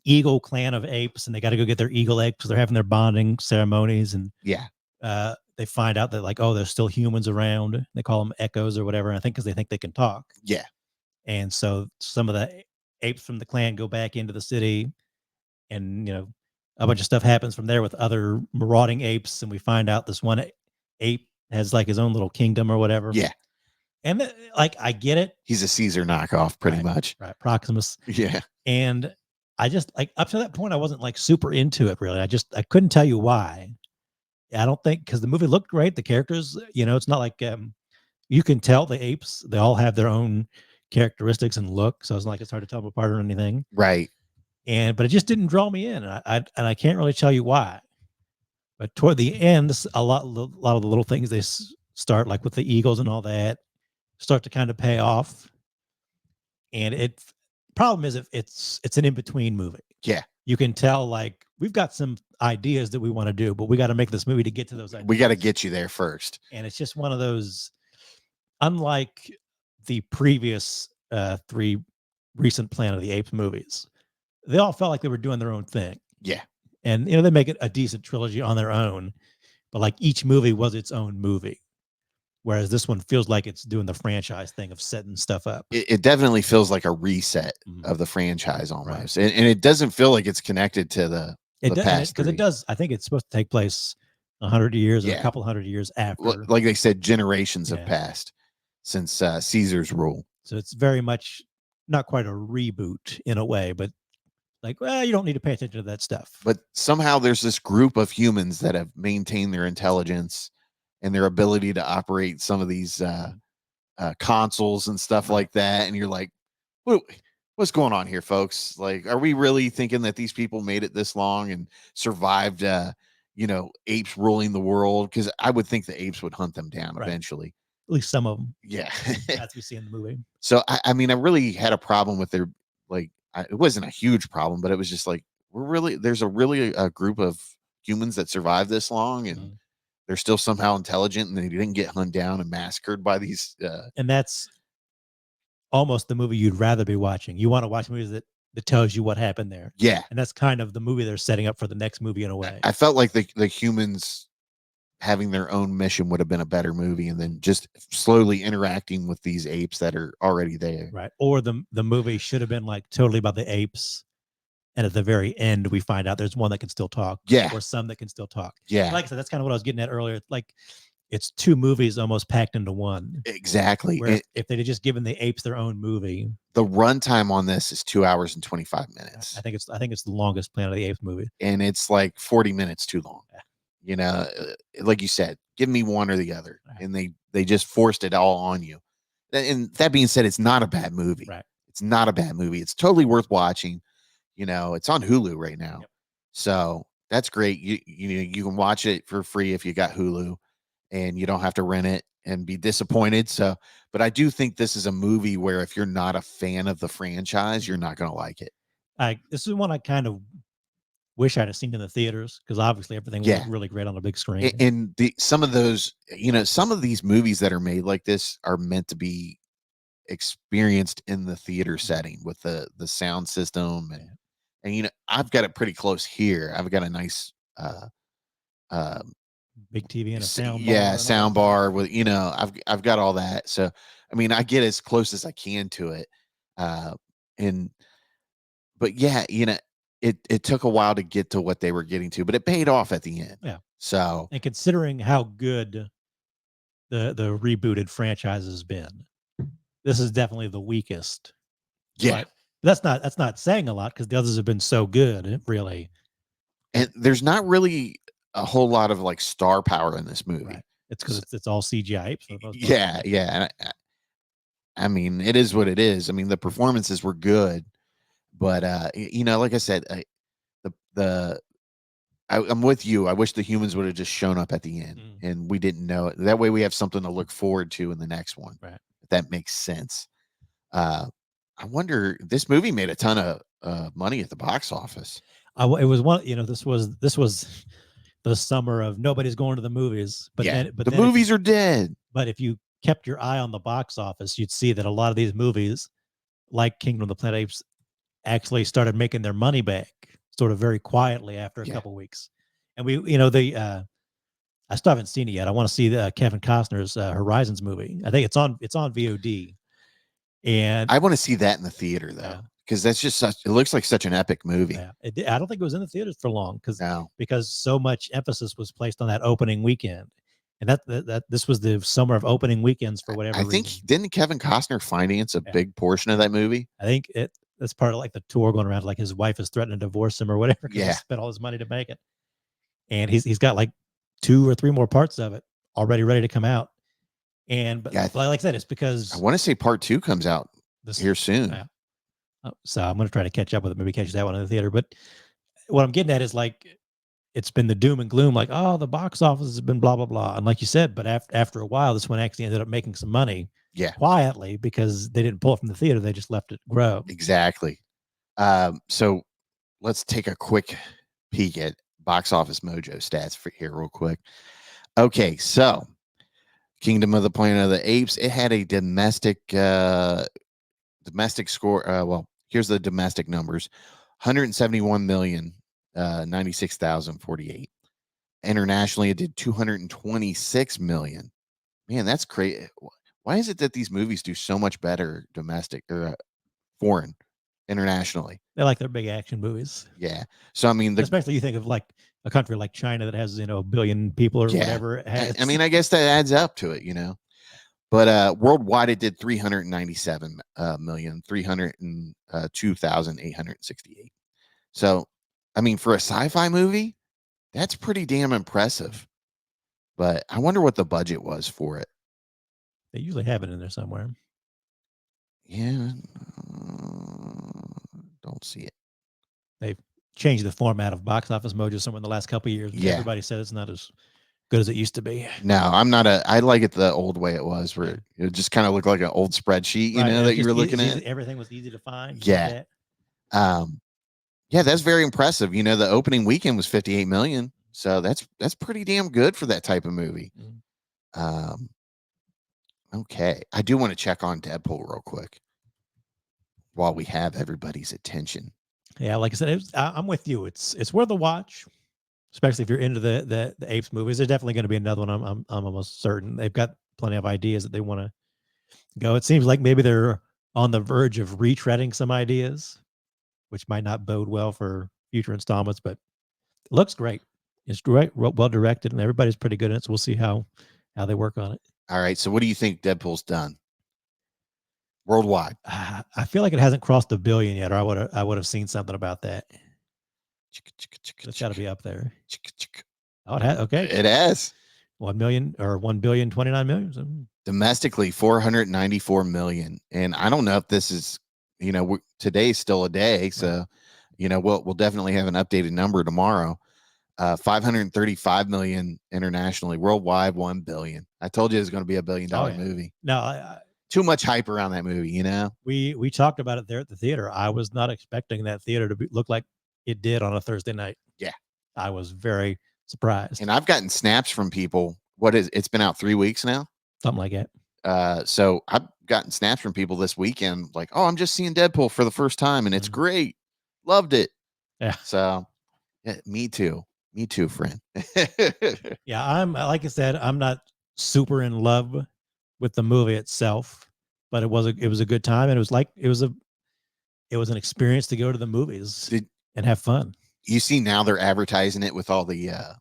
eagle clan of apes, and they got to go get their eagle eggs because they're having their bonding ceremonies. And they they find out that like, oh, there's still humans around. They call them echoes or whatever. I think because they think they can talk. Yeah. And so some of the apes from the clan go back into the city, and a bunch of stuff happens from there with other marauding apes, and we find out this one ape has like his own little kingdom or whatever. Yeah. And like I get it. He's a Caesar knockoff, pretty much. Right, Proximus. Yeah. And I just like up to that point, I wasn't like super into it really. I couldn't tell you why. I don't think because the movie looked great. The characters, it's not like you can tell the apes, they all have their own characteristics and look. So it's not like it's hard to tell them apart or anything. Right. But it just didn't draw me in. And I can't really tell you why. But toward the end, a lot of the little things they start like with the eagles and all that start to kind of pay off. And problem is it's an in-between movie. Yeah. You can tell like we've got some ideas that we want to do, but we got to make this movie to get to those ideas. We got to get you there first. And it's just one of those, unlike the previous 3 recent Planet of the Apes movies, they all felt like they were doing their own thing. Yeah. And they make it a decent trilogy on their own, but like each movie was its own movie. Whereas this one feels like it's doing the franchise thing of setting stuff up. It definitely feels like a reset of the franchise almost. Right. And it doesn't feel like it's connected to the past. Because it does. I think it's supposed to take place 100 years or a couple 100 years after. Well, like they said, generations have passed since Caesar's rule. So it's very much not quite a reboot in a way, but like, well, you don't need to pay attention to that stuff. But somehow there's this group of humans that have maintained their intelligence and their ability to operate some of these consoles and stuff like that. And you're like, what's going on here, folks? Like, are we really thinking that these people made it this long and survived, apes ruling the world? Because I would think the apes would hunt them down eventually. At least some of them. Yeah. As we see in the movie. So, I mean, I really had a problem with their, like, it wasn't a huge problem, but it was just like, there's a group of humans that survived this long and they're still somehow intelligent and they didn't get hunted down and massacred by these. And that's almost the movie you'd rather be watching. You want to watch movies that tells you what happened there. Yeah. And that's kind of the movie they're setting up for the next movie in a way. I felt like the humans having their own mission would have been a better movie, and then just slowly interacting with these apes that are already there. Right. Or the movie should have been like totally about the apes. And at the very end, we find out there's one that can still talk. Yeah. Or some that can still talk. Yeah. Like I said, that's kind of what I was getting at earlier. Like it's 2 movies almost packed into one. Exactly. If they'd just given the apes their own movie. The runtime on this is 2 hours and 25 minutes. I think it's the longest Planet of the Apes movie. And it's like 40 minutes too long. Yeah. Like you said, give me one or the other. Right. And they just forced it all on you. And that being said, it's not a bad movie. Right. It's not a bad movie. It's totally worth watching. It's on Hulu right now. Yep. So that's great. You can watch it for free if you got Hulu, and you don't have to rent it and be disappointed. So, but I do think this is a movie where if you're not a fan of the franchise, you're not going to like it. This is one I kind of wish I'd have seen in the theaters, because obviously everything was really great on the big screen. And some of those, some of these movies that are made like this are meant to be experienced in the theater setting with the sound system and I've got it pretty close here. I've got a nice big TV and a sound bar. Yeah, sound bar with I've got all that. So I mean, I get as close as I can to it. But yeah, it took a while to get to what they were getting to, but it paid off at the end. Yeah. So, and considering how good the rebooted franchise has been, this is definitely the weakest. Yeah. But that's not saying a lot, because the others have been so good, really. And there's not really a whole lot of like star power in this movie. Right. It's because it's all CGI. Yeah. And I mean, it is what it is. I mean, the performances were good, but like I said, I'm with you. I wish the humans would have just shown up at the end and we didn't know it. That way we have something to look forward to in the next one. Right. If that makes sense. I wonder, this movie made a ton of money at the box office. It was one, this was the summer of nobody's going to the movies, but the movies are dead. But if you kept your eye on the box office, you'd see that a lot of these movies, like Kingdom of the Planet of the Apes, actually started making their money back sort of very quietly after a couple weeks. And I I still haven't seen it yet. I want to see the Kevin Costner's Horizons movie. I think it's on VOD. And I want to see that in the theater though, because that's just such. It looks like such an epic movie. I don't think it was in the theaters for long No. because so much emphasis was placed on that opening weekend, and that this was the summer of opening weekends for whatever I think reason. didn't Kevin Costner finance a big portion of that movie? I think that's part of like the tour going around. Like his wife is threatening to divorce him or whatever because he spent all his money to make it, and he's got like 2 or 3 more parts of it already ready to come out. And but like I said, it's because I want to say part 2 comes out here soon. So I'm going to try to catch up with it. Maybe catch that one in the theater. But what I'm getting at is like, it's been the doom and gloom. Like, oh, the box office has been blah, blah, blah. And like you said, but after a while, this one actually ended up making some money quietly because they didn't pull it from the theater. They just left it grow. Exactly. So let's take a quick peek at Box Office Mojo stats for here real quick. Okay. So Kingdom of the Planet of the Apes, it had a domestic score. Well, here's the domestic numbers: 171 million, 96,048. Internationally, it did 226 million. Man, that's crazy. Why is it that these movies do so much better domestic or foreign, internationally? They like their big action movies. Yeah. So I mean, especially you think of like a country like China that has 1 billion people or whatever it has. I mean, I guess that adds up to it, But worldwide, it did 397 million, 302,868. So, I mean, for a sci-fi movie, that's pretty damn impressive. But I wonder what the budget was for it. They usually have it in there somewhere. Yeah, don't see it. They've changed the format of Box Office Mojo somewhere in the last couple of years. Yeah. Everybody said it's not as good as it used to be. No, I like it the old way it was, where it just kind of looked like an old spreadsheet, that you were looking at. Everything was easy to find. Yeah. Yeah, that's very impressive. The opening weekend was 58 million. So that's pretty damn good for that type of movie. Okay. I do want to check on Deadpool real quick while we have everybody's attention. Yeah, like I said, I'm with you. It's worth a watch, especially if you're into the Apes movies. There's definitely going to be another one. I'm almost certain they've got plenty of ideas that they want to go. It seems like maybe they're on the verge of retreading some ideas, which might not bode well for future installments. But it looks great. It's great, well directed, and everybody's pretty good in it. So we'll see how they work on it. All right. So what do you think Deadpool's done worldwide? I feel like it hasn't crossed 1 billion yet, or I would have seen something about that. It's got to be up there. Oh, it has. Okay, it has 1 million or 1,029 million. So. Domestically, 494 million, and I don't know if this is, today's still a day, so we'll definitely have an updated number tomorrow. 535 million internationally, worldwide 1 billion. I told you it was going to be $1 billion movie. No, too much hype around that movie. We talked about it there at the theater. I was not expecting that theater to look like it did on a Thursday night. Yeah, I was very surprised. And I've gotten snaps from people. It's been out 3 weeks now, something like that. So I've gotten snaps from people this weekend, like, "Oh, I'm just seeing Deadpool for the first time, and it's great. Loved it." Yeah. So, yeah, me too. Me too, friend. Yeah, I'm like I said, I'm not super in love with the movie itself, but it was a good time, and it was an experience to go to the movies and have fun. You see, now they're advertising it with all the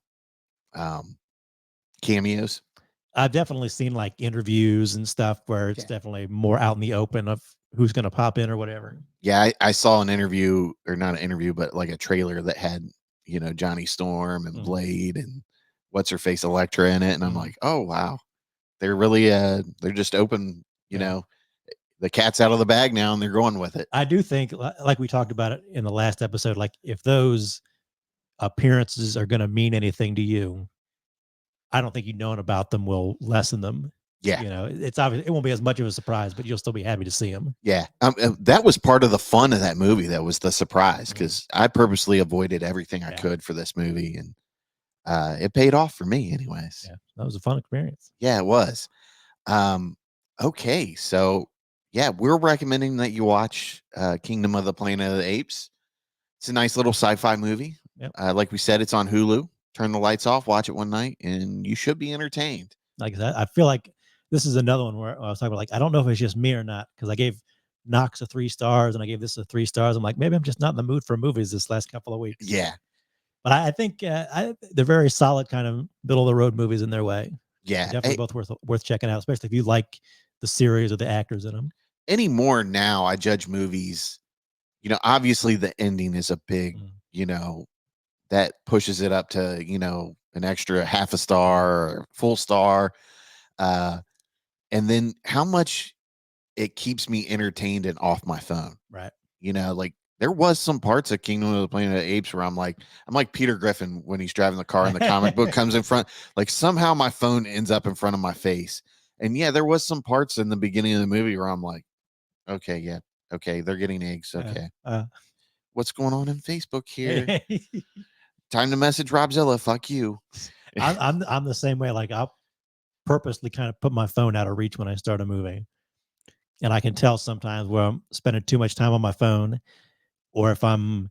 cameos. I've definitely seen like interviews and stuff where it's definitely more out in the open of who's going to pop in or whatever. Yeah, I saw an interview, or not an interview, but like a trailer that had Johnny Storm and Blade and what's her face Elektra in it, and I'm like, oh wow, they're really they're just open, the cat's out of the bag now, and they're going with it. I do think, like we talked about it in the last episode, like if those appearances are going to mean anything to you, I don't think knowing about them will lessen them. Yeah, it's obvious it won't be as much of a surprise, but you'll still be happy to see them. Yeah, that was part of the fun of that movie. That was the surprise, because I purposely avoided everything I could for this movie, and it paid off for me, anyways. Yeah, that was a fun experience. Yeah, it was. Okay, so yeah, we're recommending that you watch Kingdom of the Planet of the Apes. It's a nice little sci-fi movie. Yep. Like we said, it's on Hulu. turn the lights off, watch it one night, and you should be entertained. Like that, I feel like this is another one where I was talking about, like, I don't know if it's just me or not, because I gave Knox a 3 stars and I gave this a 3 stars. I'm like, maybe I'm just not in the mood for movies this last couple of weeks. Yeah. But I think they're very solid, kind of middle of the road movies in their way. Yeah. Definitely both worth checking out, especially if you like the series or the actors in them. Anymore now, I judge movies. Obviously the ending is a big, that pushes it up to, an extra half a star or full star. And then how much it keeps me entertained and off my phone. Right. Like there was some parts of Kingdom of the Planet of the Apes where I'm like Peter Griffin when he's driving the car and the comic book comes in front. Like somehow my phone ends up in front of my face. And yeah, there was some parts in the beginning of the movie where I'm like, okay, yeah, okay, they're getting eggs. Okay. What's going on in Facebook here? Time to message Robzilla. Fuck you. I'm the same way. Like I'll purposely kind of put my phone out of reach when I start a movie. And I can tell sometimes where I'm spending too much time on my phone, or if I'm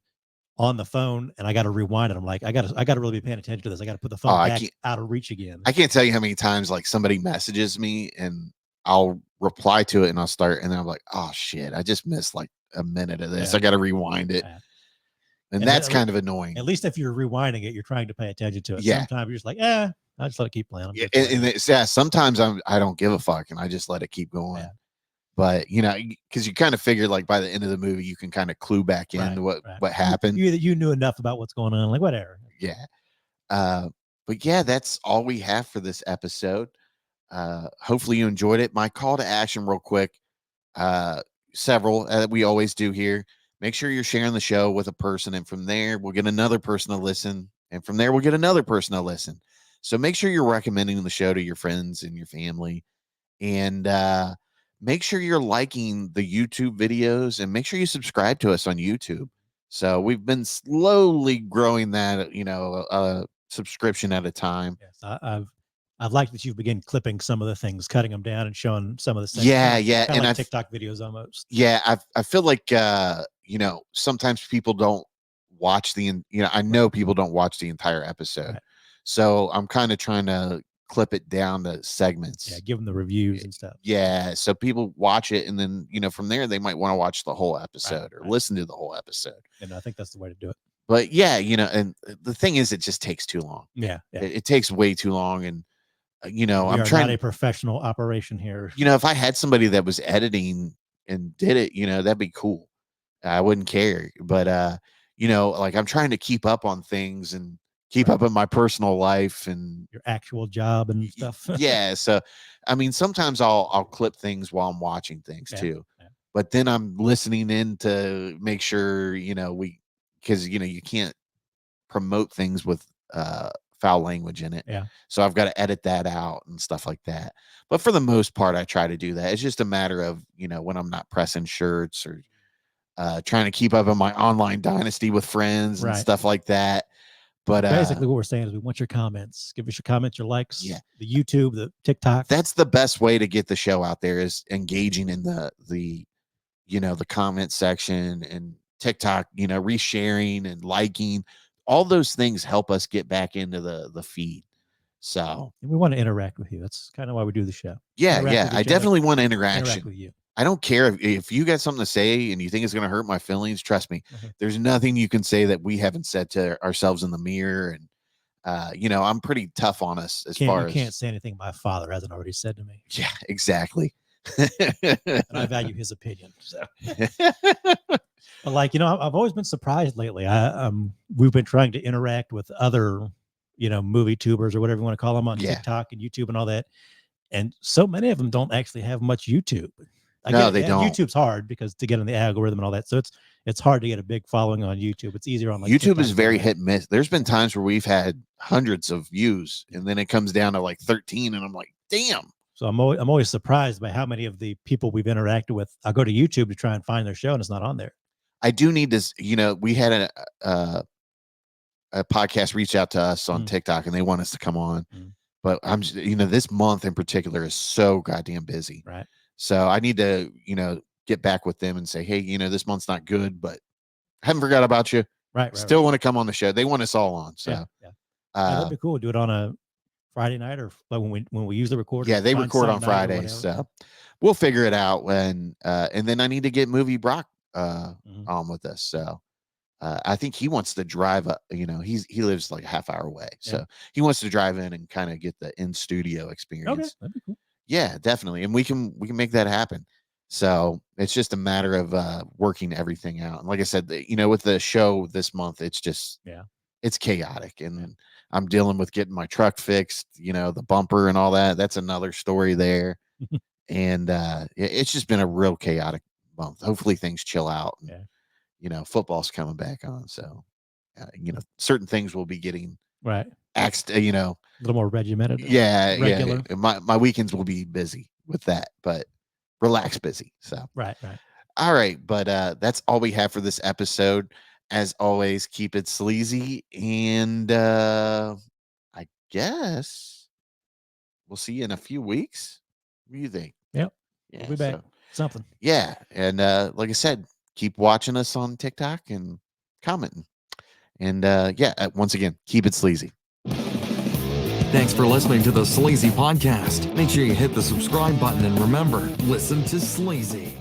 on the phone and I got to rewind it. I'm like, I got to really be paying attention to this. I got to put the phone back out of reach again. I can't tell you how many times like somebody messages me and I'll reply to it and I'll start, and then I'm like, oh shit, I just missed like a minute of this. I got to rewind it. And that's kind of annoying. At least if you're rewinding it, you're trying to pay attention to it. Yeah. Sometimes you're just like, I just let it keep playing. Sometimes I don't give a fuck and I just let it keep going. Yeah. But because you kind of figure like by the end of the movie, you can kind of clue back into what happened. You knew enough about what's going on, like whatever. Yeah. But yeah, that's all we have for this episode. Hopefully you enjoyed it. My call to action real quick, several that we always do here. Make sure you're sharing the show with a person, and from there we'll get another person to listen, and from there we'll get another person to listen. So make sure you're recommending the show to your friends and your family, and make sure you're liking the YouTube videos, and make sure you subscribe to us on YouTube. So we've been slowly growing that, subscription at a time. Yes, I've liked that you've begun clipping some of the things, cutting them down and showing some of the things. Yeah. And like TikTok videos almost. Yeah. I feel like, sometimes people don't watch I know people don't watch the entire episode. Right. So I'm kind of trying to clip it down to segments. Yeah. Give them the reviews and stuff. Yeah. So people watch it, and then, from there, they might want to watch the whole episode or listen to the whole episode. And I think that's the way to do it. But yeah, and the thing is, it just takes too long. Yeah. It takes way too long. And, I'm trying not a professional operation here. If I had somebody that was editing and did it, that'd be cool. I wouldn't care. But, like I'm trying to keep up on things and keep up in my personal life and your actual job and stuff. Yeah. So, I mean, sometimes I'll clip things while I'm watching things too, but then I'm listening in to make sure, because, you can't promote things with, foul language in it. Yeah. So I've got to edit that out and stuff like that. But for the most part, I try to do that. It's just a matter of, when I'm not pressing shirts or trying to keep up in my online dynasty with friends and stuff like that. But basically what we're saying is we want your comments. Give us your comments, your likes, the YouTube, the TikTok. That's the best way to get the show out there, is engaging in the comment section and TikTok, resharing and liking. All those things help us get back into the feed. So we want to interact with you. That's kind of why we do the show. Yeah. I definitely want interaction. Interact with you. I don't care if you got something to say and you think it's going to hurt my feelings. Trust me, there's nothing you can say that we haven't said to ourselves in the mirror. And, I'm pretty tough on us as far as. You can't say anything my father hasn't already said to me. Yeah, exactly. And I value his opinion. So. But I've always been surprised lately. We've been trying to interact with other, movie tubers or whatever you want to call them on TikTok and YouTube and all that. And so many of them don't actually have much YouTube. They don't. YouTube's hard because to get in the algorithm and all that. So it's hard to get a big following on YouTube. It's easier on YouTube TikTok is very hit and miss. There's been times where we've had hundreds of views and then it comes down to like 13 and I'm like, damn. So I'm always surprised by how many of the people we've interacted with. I'll go to YouTube to try and find their show and it's not on there. I do need to, we had a podcast reach out to us on TikTok and they want us to come on, but I'm just, this month in particular is so goddamn busy. Right. So I need to, get back with them and say, hey, this month's not good, but I haven't forgot about you. Right. Still want to come on the show. They want us all on. So, yeah. That'd be cool. Do it on a Friday night or like when we usually record. Yeah, they find record some on night or Fridays, whatever. so we'll figure it out when. And then I need to get Movie Brock Mhm. on with us. So I think he wants to drive up. You know, he lives like a half hour away, so Yeah. he wants to drive in and kind of get the in studio experience. Okay, that'd be cool. Yeah, definitely, and we can make that happen. So it's just a matter of working everything out. And like I said, with the show this month, it's just it's chaotic, and then I'm dealing with getting my truck fixed. The bumper and all that. That's another story there, and it's just been a real chaotic month. Hopefully things chill out. And, football's coming back on, so certain things will be getting right. axed. A little more regimented. Regular. Yeah. My weekends will be busy with that, but relax busy. So Right. all right, but that's all we have for this episode. As always, keep it sleazy, and I guess we'll see you in a few weeks. What do you think? Yep. Yeah, We'll be back. Something. Yeah, and like I said, keep watching us on TikTok and commenting. And once again, keep it sleazy. Thanks for listening to the Sleazy Podcast. Make sure you hit the subscribe button and remember, listen to Sleazy.